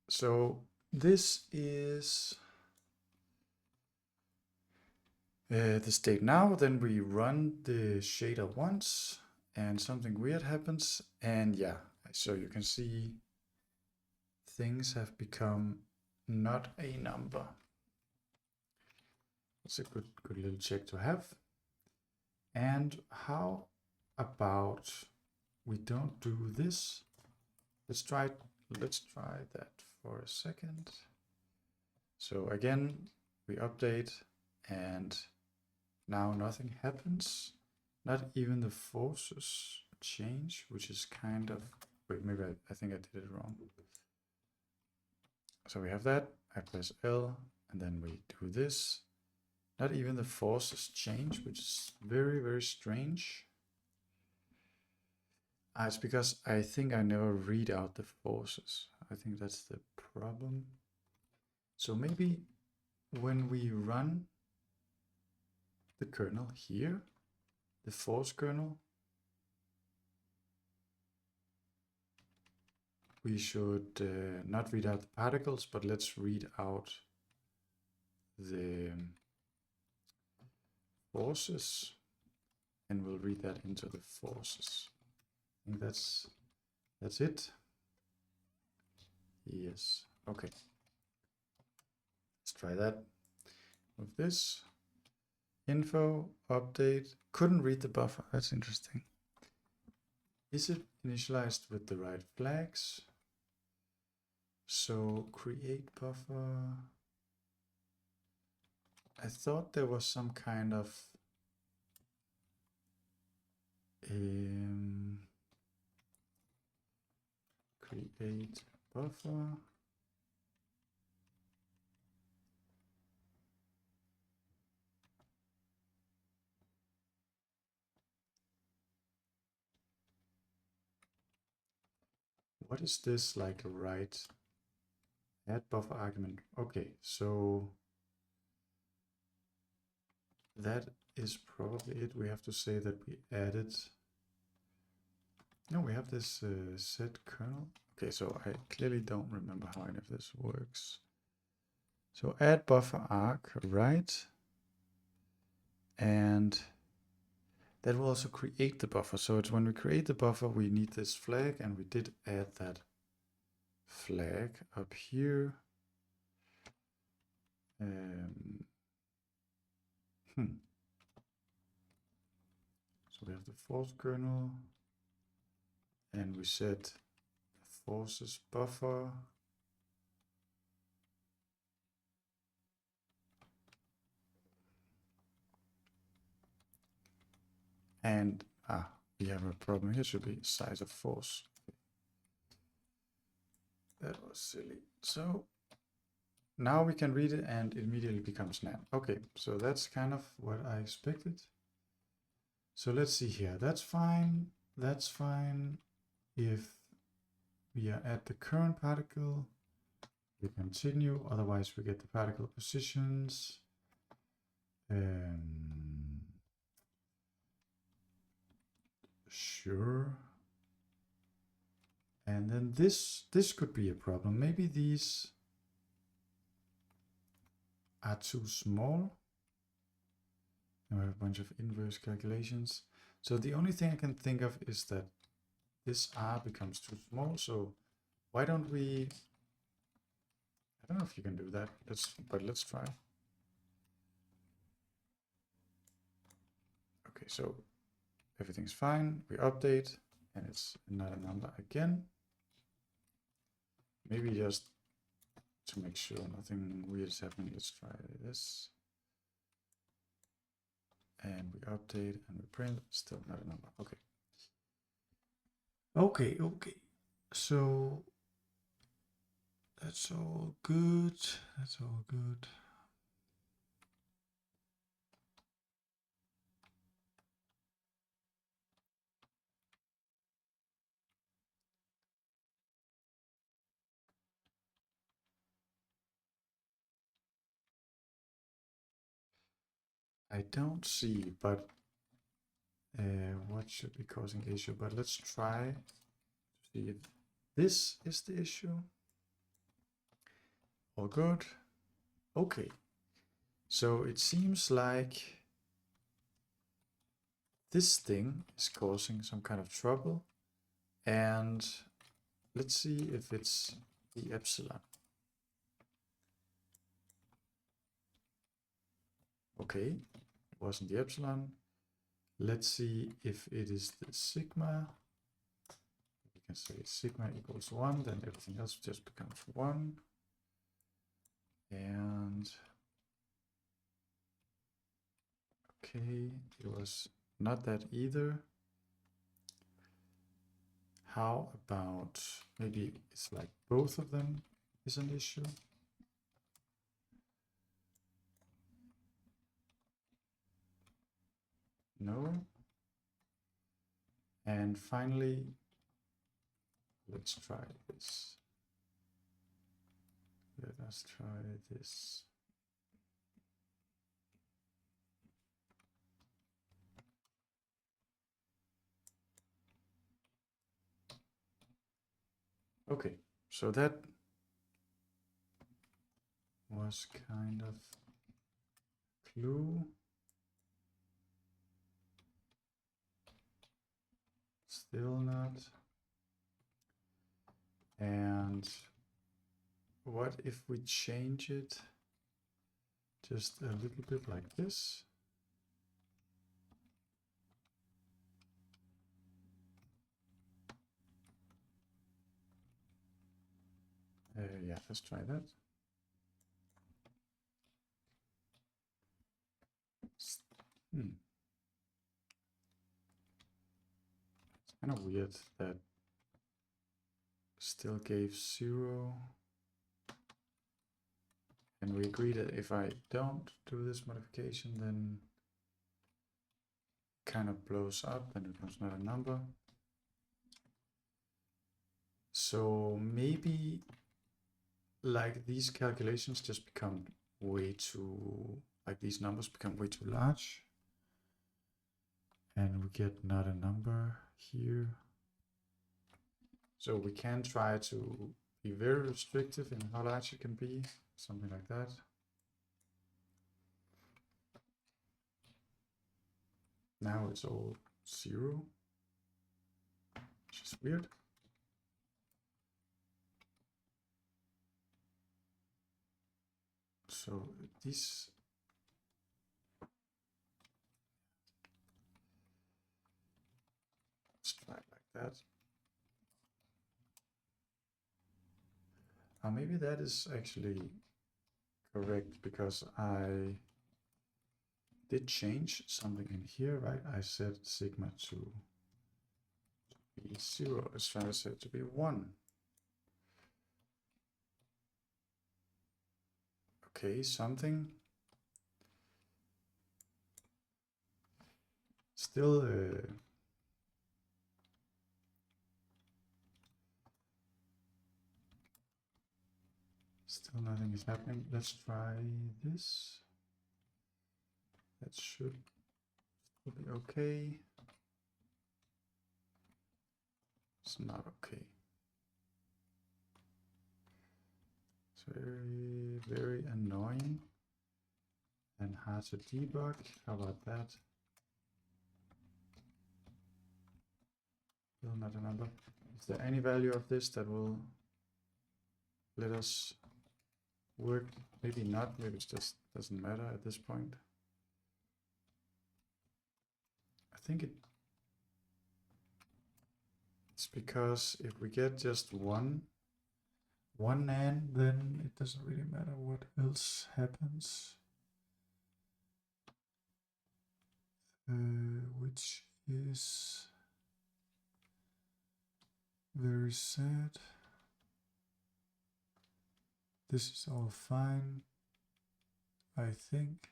so this is the state now. Then we run the shader once and something weird happens. And yeah, so you can see things have become not a number. It's a good little check to have. And how about we don't do this? Let's try that for a second. So again, we update and now nothing happens. Not even the forces change, which is kind of, wait, maybe I think I did it wrong. So we have that, I press L, and then we do this. Not even the forces change, which is very, very strange. It's because I think I never read out the forces. I think that's the problem. So maybe when we run the kernel here, the force kernel, we should not read out the particles, but let's read out the forces, and we'll read that into the forces. I think that's it. Yes, okay. Let's try that with this. Info, update, couldn't read the buffer, that's interesting. Is it initialized with the right flags? So create buffer. I thought there was some kind of create buffer. what is this like right? Add buffer argument. Okay, so that is probably it. We have to say that we added. No, we have this set kernel. Okay, so I clearly don't remember how any of this works. So add buffer arg, right? And that will also create the buffer. So it's when we create the buffer, we need this flag, and we did add that flag up here. So we have the force kernel, and we set forces buffer. And we have a problem here. Should be size of force. That was silly. So now we can read it and it immediately becomes nan. Okay, so that's kind of what I expected. So let's see here. That's fine. That's fine. If we are at the current particle, we continue. Otherwise, we get the particle positions. Sure. And then this could be a problem. Maybe these are too small. Now I have a bunch of inverse calculations. So the only thing I can think of is that this R becomes too small. So why don't we, I don't know if you can do that, but let's try. Okay, so everything's fine. We update and it's not a number again. Maybe just to make sure nothing weird is happening, let's try this. And we update and we print, still not a number. Okay. Okay. So that's all good. That's all good. I don't see, but what should be causing the issue? But let's try to see if this is the issue. All good. Okay. So it seems like this thing is causing some kind of trouble. And let's see if it's the epsilon. Okay, it wasn't the epsilon. Let's see if it is the sigma. We can say sigma equals 1, then everything else just becomes 1. And okay, it was not that either. How about maybe it's like both of them is an issue? No. And finally, let's try this. Let us try this. Okay, so that was kind of clue. Still not. And what if we change it just a little bit like this? Yeah, let's try that. It's kind of weird that still gave 0. And we agree that if I don't do this modification, then it kind of blows up and becomes not a number. So maybe like these calculations just become way too, like these numbers become way too large. And we get not a number here. So we can try to be very restrictive in how large it can be, something like that. Now it's all 0, which is weird. So this, let's try it like that. Maybe that is actually correct, because I did change something in here, right? I set sigma to be 0. It's trying to set it to be 1. Okay, something. Still still nothing is happening. Let's try this. That should be okay. It's not okay. It's very, very annoying and hard to debug. How about that? Still not a number. Is there any value of this that will let us work? Maybe not. Maybe it just doesn't matter at this point. I think it's because if we get just one NAND, then it doesn't really matter what else happens. Which is very sad. This is all fine, I think.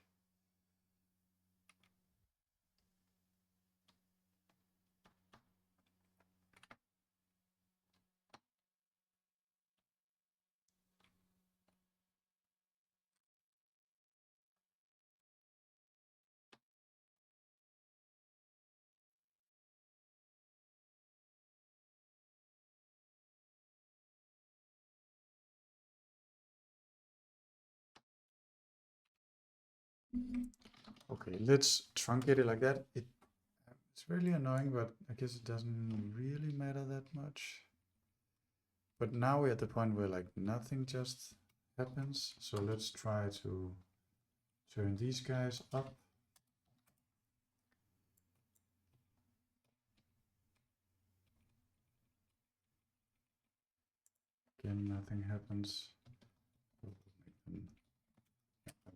Okay, let's truncate it like that. It's really annoying, but I guess it doesn't really matter that much. But now we're at the point where like nothing just happens. So let's try to turn these guys up. Again, nothing happens.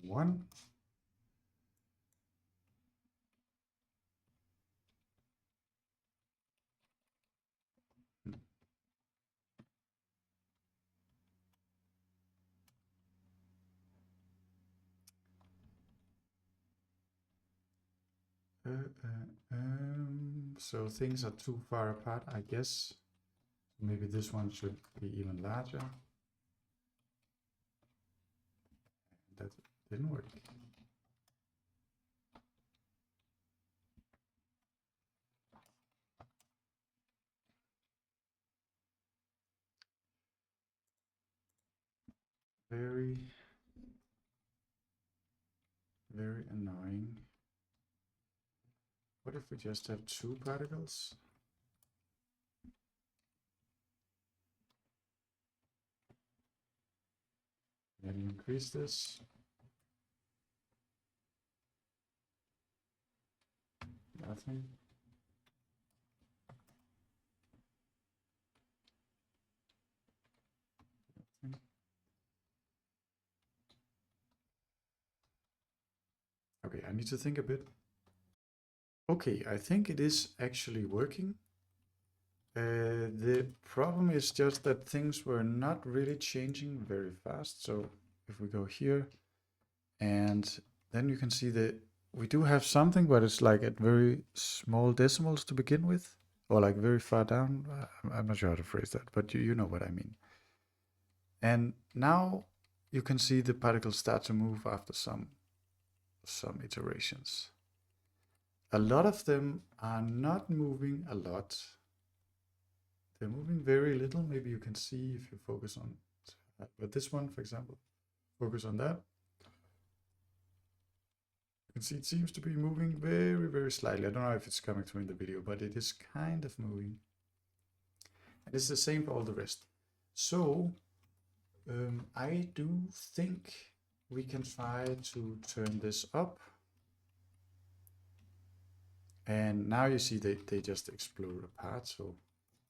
1. So things are too far apart, I guess. Maybe this one should be even larger. That didn't work. Very, very annoying. What if we just have 2 particles? Can you increase this? Nothing. Nothing. Okay, I need to think a bit. Okay, I think it is actually working. The problem is just that things were not really changing very fast. So if we go here, and then you can see that we do have something, but it's like at very small decimals to begin with, or like very far down. I'm not sure how to phrase that, but you know what I mean. And now you can see the particles start to move after some iterations. A lot of them are not moving a lot. They're moving very little. Maybe you can see if you focus on that. But this one, for example, focus on that. You can see it seems to be moving very, very slightly. I don't know if it's coming through in the video, but it is kind of moving. And it's the same for all the rest. So I do think we can try to turn this up. And now you see they just explode apart. So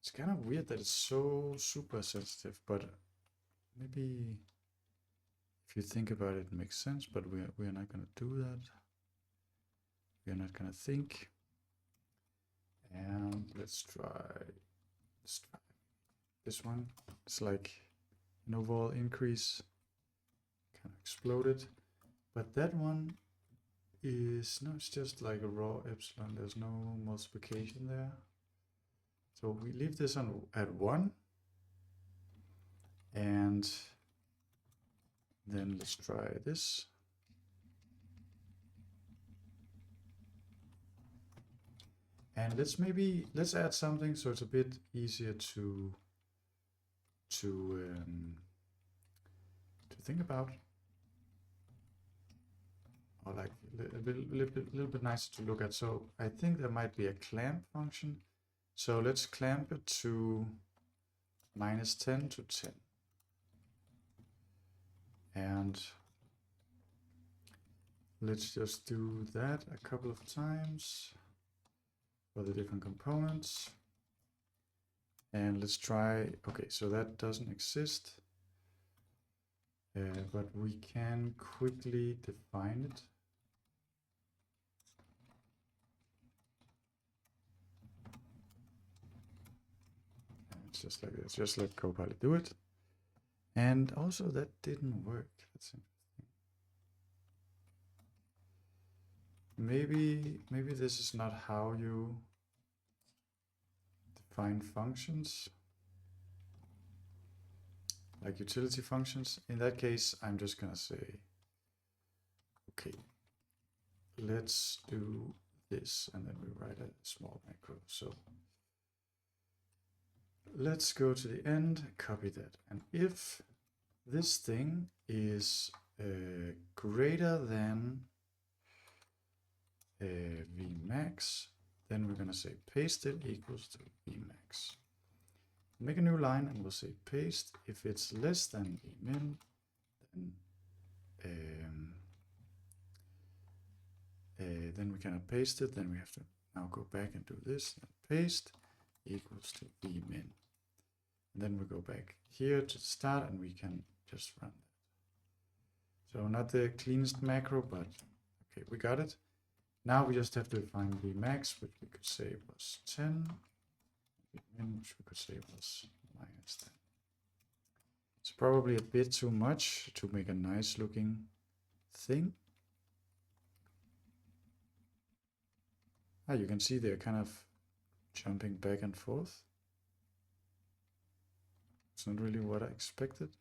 it's kind of weird that it's so super sensitive, but maybe if you think about it, it makes sense, but we're not going to do that. We're not going to think. And let's try this one. It's like an overall increase, kind of exploded. But that one is, no, it's just like a raw epsilon. There's no multiplication there. So we leave this on at 1. And then let's try this. And let's add something so it's a bit easier to think about, or like a little bit nicer to look at. So I think there might be a clamp function. So let's clamp it to -10 to 10. And let's just do that a couple of times for the different components. And let's try, okay, so that doesn't exist, but we can quickly define it. And it's just like this, just let Copilot do it. And also that didn't work, that's interesting. Maybe this is not how you define functions, like utility functions. In that case, I'm just gonna say, okay, let's do this, and then we write a small macro. So let's go to the end, copy that, and if this thing is greater than Vmax, then we're gonna say paste it equals to Vmax. Make a new line and we'll say paste. If it's less than Vmin, then we cannot paste it. Then we have to now go back and do this, and paste equals to Vmin. And then we go back here to start and we can just run that. So not the cleanest macro, but okay, we got it. Now we just have to find Vmax, which we could say was 10, Vmin, which we could say was -10. It's probably a bit too much to make a nice looking thing. You can see they're kind of jumping back and forth. It's not really what I expected.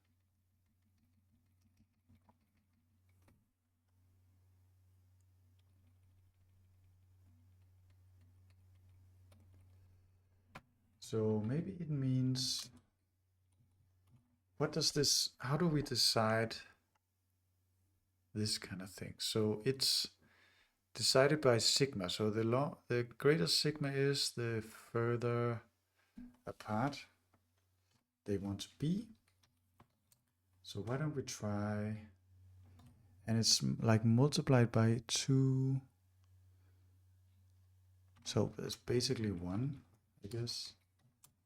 So maybe it means, what does this, how do we decide this kind of thing? So it's decided by sigma. So the greater sigma is, the further apart they want to be. So why don't we try, and it's like multiplied by 2. So it's basically 1, I guess.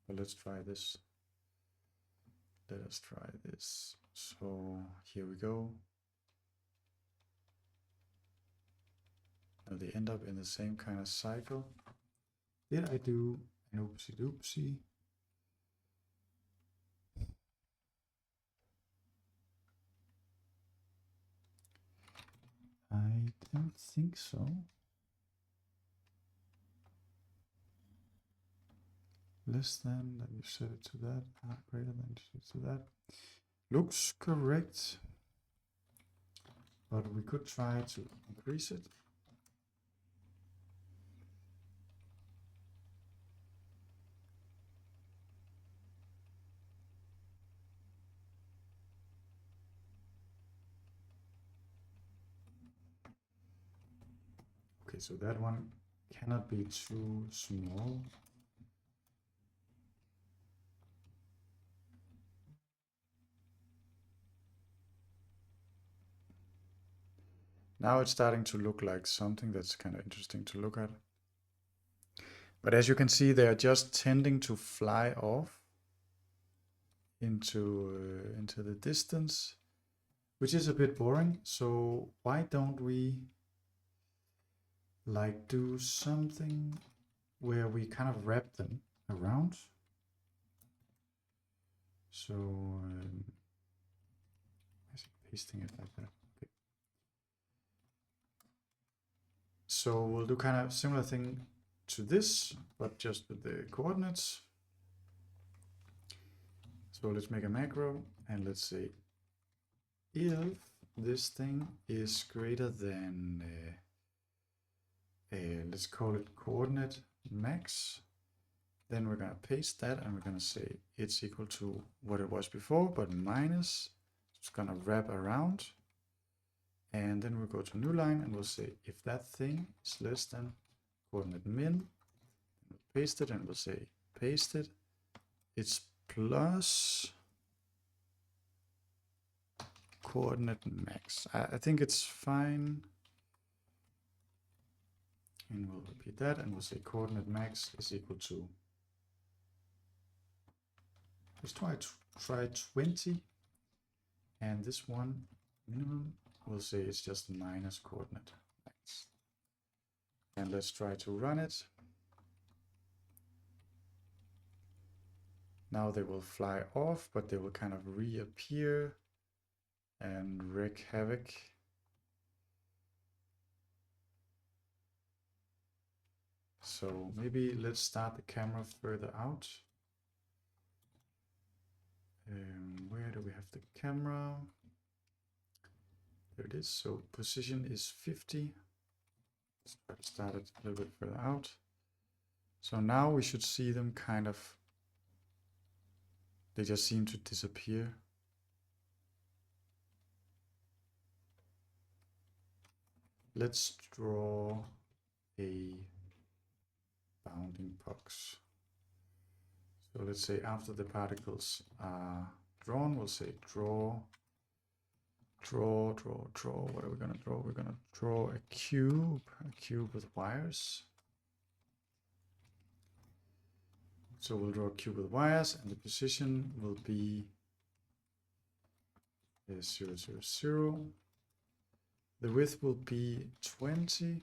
But let's try this. Let us try this. So here we go. Now they end up in the same kind of cycle. Did I do an oopsie doopsie? I don't think so. Less than, let me set it to that, greater than, to that. Looks correct, but we could try to increase it. Okay, so that one cannot be too small. Now it's starting to look like something that's kind of interesting to look at. But as you can see, they are just tending to fly off into the distance, which is a bit boring. So why don't we like do something where we kind of wrap them around? So pasting it like that. Okay. So we'll do kind of similar thing to this, but just with the coordinates. So let's make a macro and let's say if this thing is greater than, let's call it coordinate max, then we're going to paste that and we're going to say it's equal to what it was before, but minus, it's going to wrap around. And then we'll go to new line and we'll say if that thing is less than coordinate min, we'll paste it and we'll say paste it, it's plus coordinate max. I think it's fine. And we'll repeat that and we'll say coordinate max is equal to, let's try 20. And this one minimum, we'll say it's just minus coordinate max. And let's try to run it. Now they will fly off, but they will kind of reappear and wreak havoc. So maybe let's start the camera further out. Where do we have the camera? There it is. So position is 50. Let's try to start it a little bit further out. So now we should see them kind of, they just seem to disappear. Let's draw a bounding box. So let's say after the particles are drawn, we'll say draw. What are we going to draw? We're going to draw a cube with wires. So we'll draw a cube with wires and the position will be 0, 0, 0. The width will be 20.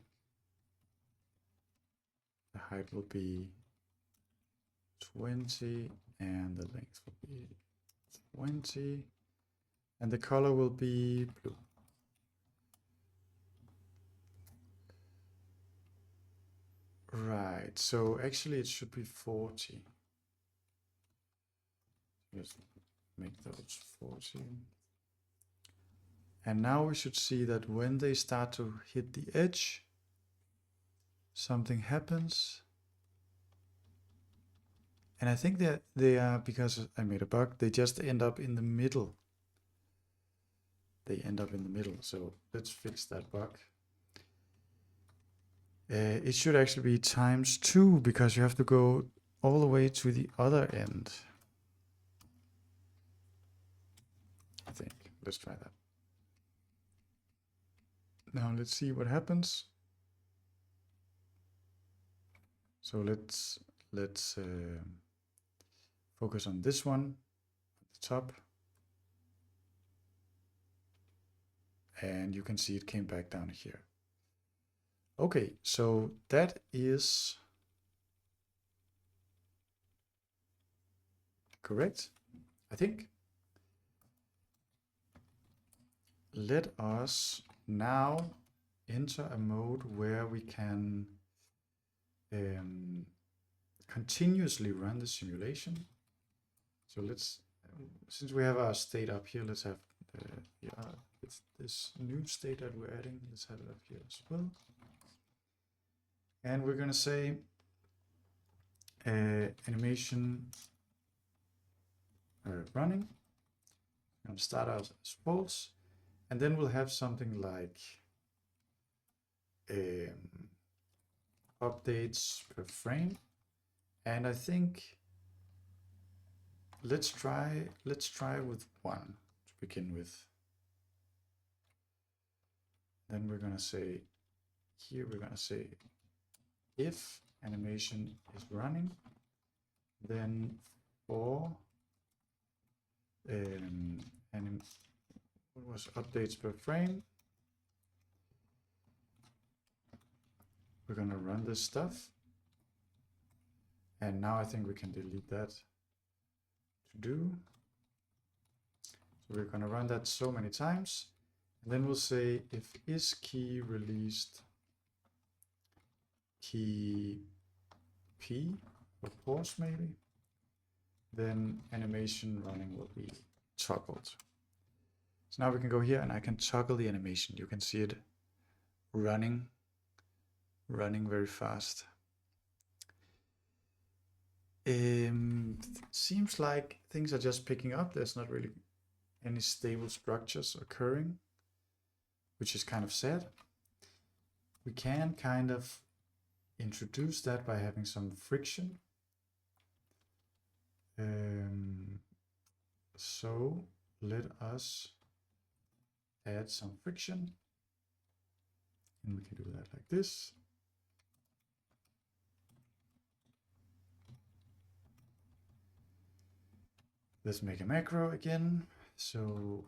The height will be 20 and the length will be 20. And the color will be blue. Right, so actually it should be 40. Let's make those 40. And now we should see that when they start to hit the edge, something happens. And I think that they are, because I made a bug, they just end up in the middle. They end up in the middle. So let's fix that bug. It should actually be ×2 because you have to go all the way to the other end. I think. Let's try that. Now let's see what happens. So let's focus on this one at the top. And you can see it came back down here. Okay, so that is correct, I think. Let us now enter a mode where we can continuously run the simulation. So let's since we have our state up here, let's have it's this new state that we're adding. Let's have it up here as well. And we're gonna say animation running. I'm gonna start out as false, and then we'll have something like updates per frame. And I think let's try with 1 to begin with. Then we're gonna say here, we're gonna say if animation is running, then for what was updates per frame, we're gonna run this stuff. And now I think we can delete that to do. So we're gonna run that so many times. And then we'll say if is key released key P or pause maybe, then animation running will be toggled. So now we can go here and I can toggle the animation. You can see it running very fast. Seems like things are just picking up. There's not really any stable structures occurring, which is kind of sad. We can kind of introduce that by having some friction. So let us add some friction, and we can do that like this. Let's make a macro again. So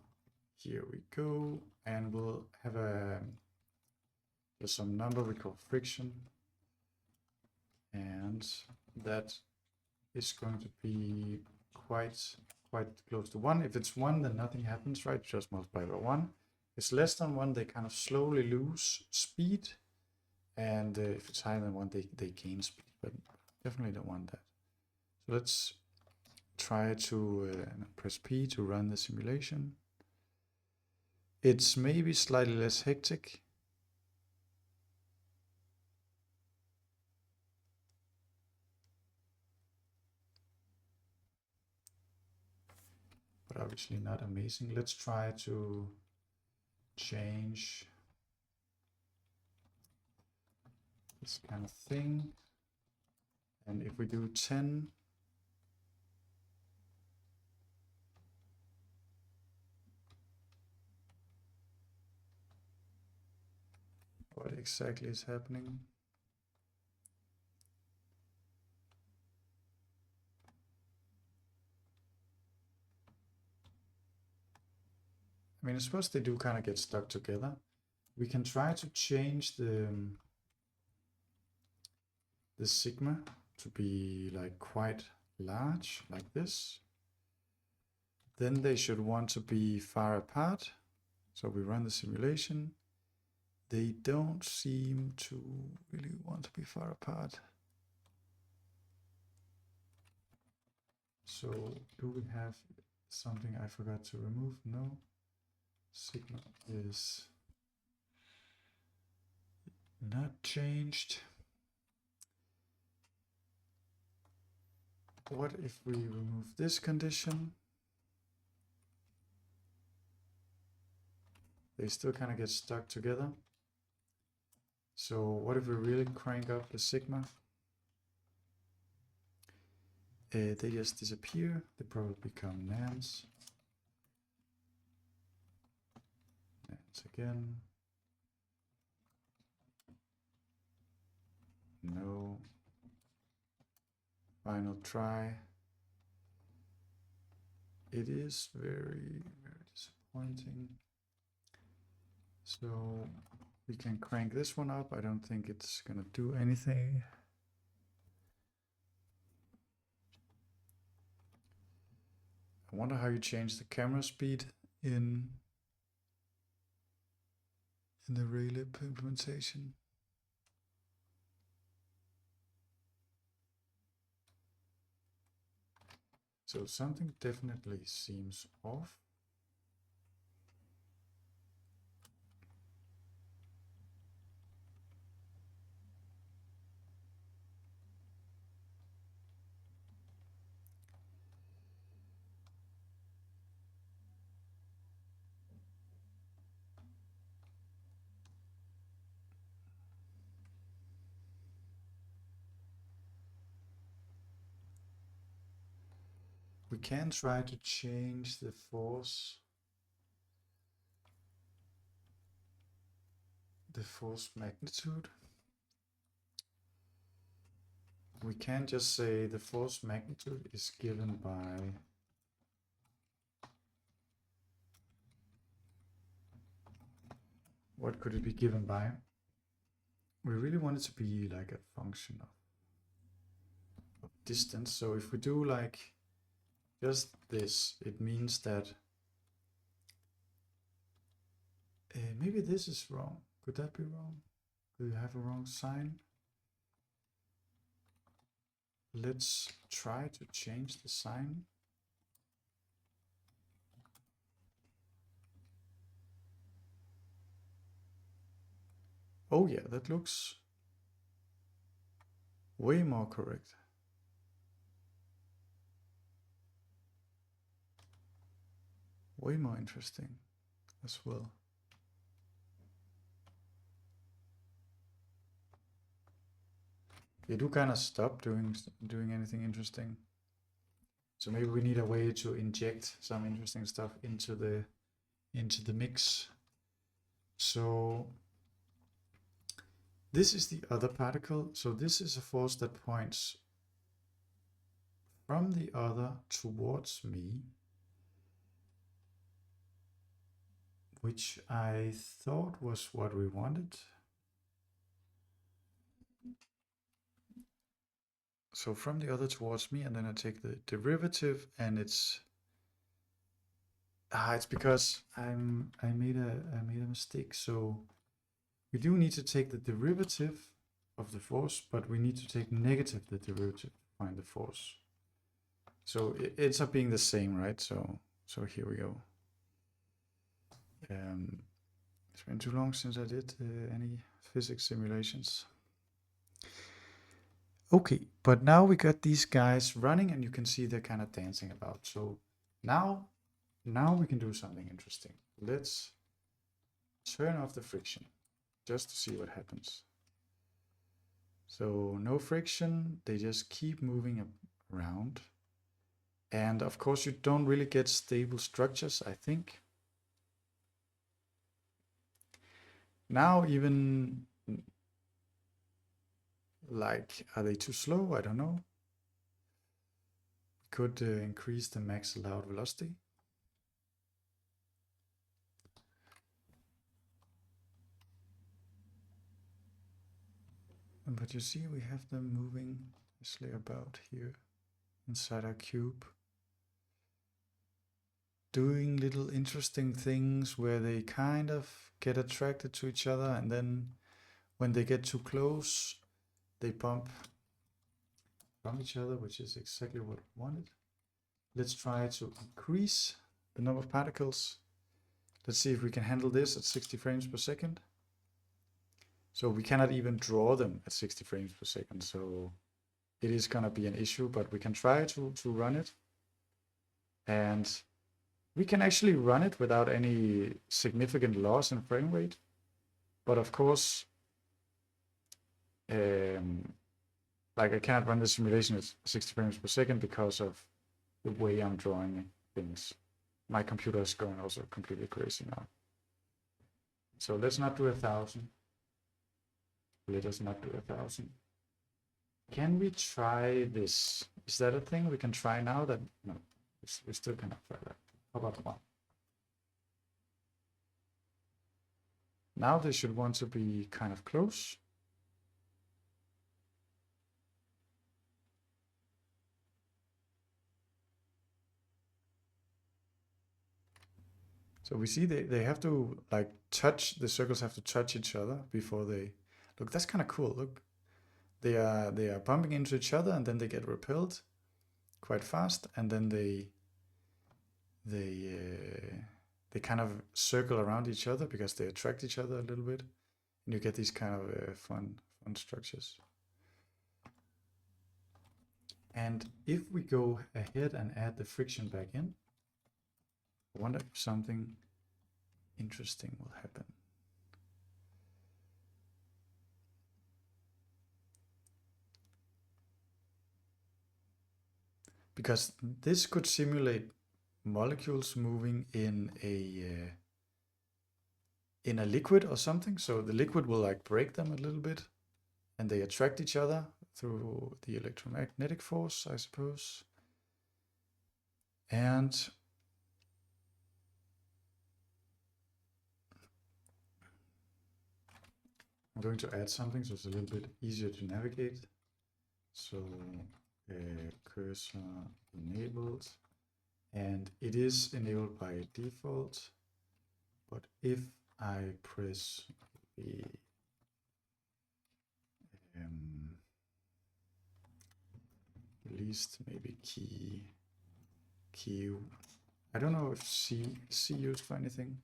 here we go, and we'll have there's some number we call friction, and that is going to be quite close to 1. If it's 1, then nothing happens, right? Just multiply by 1. If it's less than 1, they kind of slowly lose speed, and if it's higher than 1, they gain speed, but definitely don't want that. So let's try to press P to run the simulation. It's maybe slightly less hectic. But obviously not amazing. Let's try to change this kind of thing. And if we do 10, what exactly is happening? I mean, I suppose they do kind of get stuck together. We can try to change the sigma to be like quite large, like this. Then they should want to be far apart. So we run the simulation. They don't seem to really want to be far apart. So do we have something I forgot to remove? No. Sigma is not changed. What if we remove this condition? They still kind of get stuck together. So what if we really crank up the sigma? They just disappear. They probably become nans. Nans again. No. Final try. It is very disappointing. So we can crank this one up. I don't think it's gonna do anything. I wonder how you change the camera speed in the Raylib implementation. So something definitely seems off. We can try to change the force magnitude. We can just say the force magnitude is given by what could it be given by? We really want it to be like a function of distance. So if we do like just this, it means that maybe this is wrong. Could that be wrong? Do you have a wrong sign? Let's try to change the sign. Oh yeah, that looks way more correct. Way more interesting as well. You do kind of stop doing anything interesting. So maybe we need a way to inject some interesting stuff into the mix. So this is the other particle. So this is a force that points from the other towards me, which I thought was what we wanted. So from the other towards me, and then I take the derivative, and it's because I made a mistake. So we do need to take the derivative of the force, but we need to take negative the derivative to find the force. So it ends up being the same, right? So here we go. It's been too long since I did any physics simulations. Okay, but now we got these guys running, and you can see they're kind of dancing about. So now we can do something interesting. Let's turn off the friction just to see what happens. So no friction, they just keep moving around. And of course you don't really get stable structures, I think. Now even, like, are they too slow? I don't know. We could increase the max allowed velocity. But you see, we have them moving nicely about here inside our cube, doing little interesting things where they kind of get attracted to each other, and then when they get too close, they bump from each other, which is exactly what we wanted. Let's try to increase the number of particles. Let's see if we can handle this at 60 frames per second. So we cannot even draw them at 60 frames per second. So it is gonna be an issue, but we can try to run it. And we can actually run it without any significant loss in frame rate. But of course, like I cannot run the simulation at 60 frames per second because of the way I'm drawing things. My computer is going also completely crazy now. So let's not do 1,000. Let us not do 1,000. Can we try this? Is that a thing we can try now? That no, we still cannot try that. How about 1? Now they should want to be kind of close. So we see they have to like touch, the circles have to touch each other before they, look, that's kind of cool. Look, they are bumping into each other and then they get repelled. quite fast, and then they kind of circle around each other because they attract each other a little bit, and you get these kind of fun structures. And if we go ahead and add the friction back in, I wonder if something interesting will happen. Because this could simulate molecules moving in a liquid or something. So the liquid will like break them a little bit, and they attract each other through the electromagnetic force, I suppose. And I'm going to add something so it's a little bit easier to navigate. So cursor enabled, and it is enabled by default, but if I press the least maybe key Q. I don't know if C used for anything.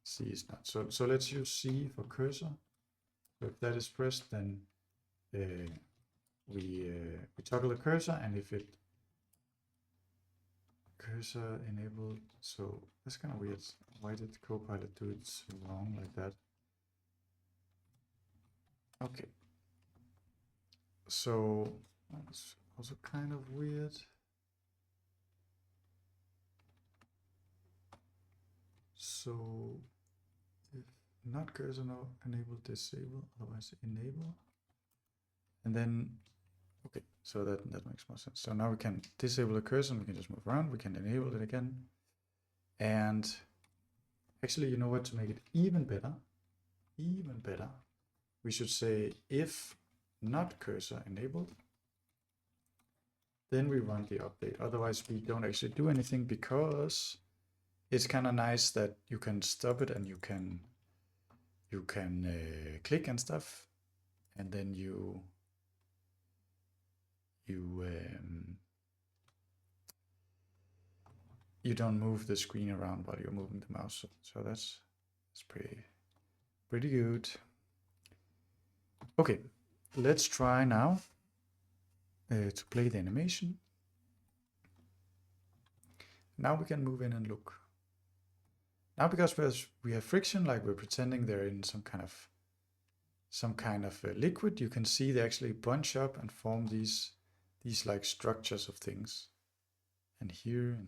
C is not. So let's use C for cursor. So if that is pressed, then we toggle the cursor, and if it cursor enabled, so that's kind of weird. Why did Copilot do it wrong like that? Okay. So that's also kind of weird. So if not cursor enable, disable, otherwise enable. And then, okay, so that makes more sense. So now we can disable the cursor and we can just move around. We can enable it again. And actually, you know what, to make it even better, we should say if not cursor enabled, then we run the update. Otherwise, we don't actually do anything, because it's kind of nice that you can stop it and you can click and stuff, and then you don't move the screen around while you're moving the mouse. So that's pretty good. Okay, let's try now to play the animation. Now we can move in and look. Now, because we have friction, like we're pretending they're in some kind of liquid, you can see they actually bunch up and form these like structures of things. And here,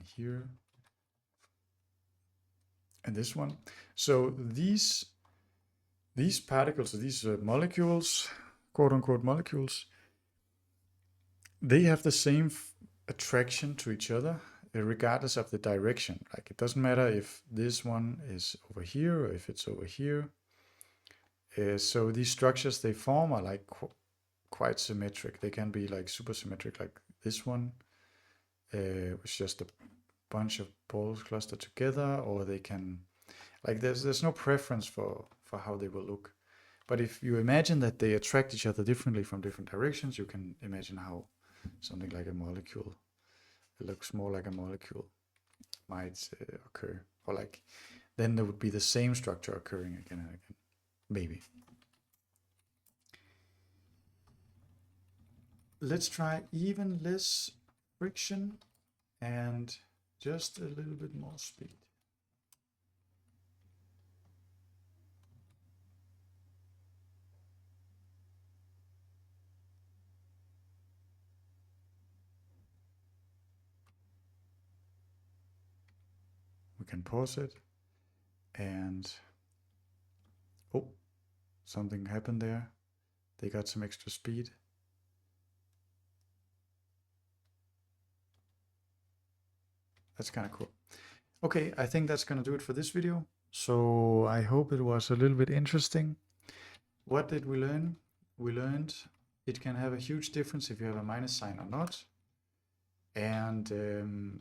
and this one. So these particles, these molecules, quote unquote molecules, they have the same attraction to each other regardless of the direction. Like it doesn't matter if this one is over here or if it's over here. So these structures they form are like quite symmetric. They can be like super symmetric, like this one, which is just a bunch of balls clustered together, or they can, like there's no preference for how they will look. But if you imagine that they attract each other differently from different directions, you can imagine how something like a molecule, it looks more like a molecule, might occur. Or like, then there would be the same structure occurring again and again, maybe. Let's try even less friction and just a little bit more speed. We can pause it, and oh, something happened there. They got some extra speed. That's kind of cool. Okay, I think that's going to do it for this video. So I hope it was a little bit interesting. What did we learn? We learned it can have a huge difference if you have a minus sign or not. And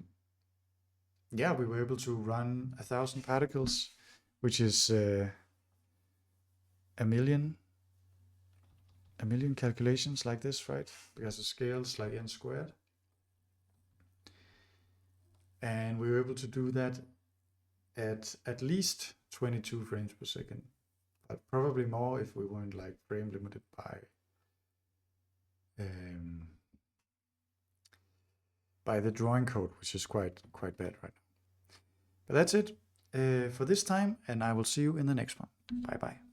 yeah, we were able to run 1,000 particles, which is a million calculations like this, right? Because the scale is like n squared. And we were able to do that at least 22 frames per second, but probably more if we weren't like frame limited by the drawing code, which is quite bad right now. But that's it for this time, and I will see you in the next one. Bye bye.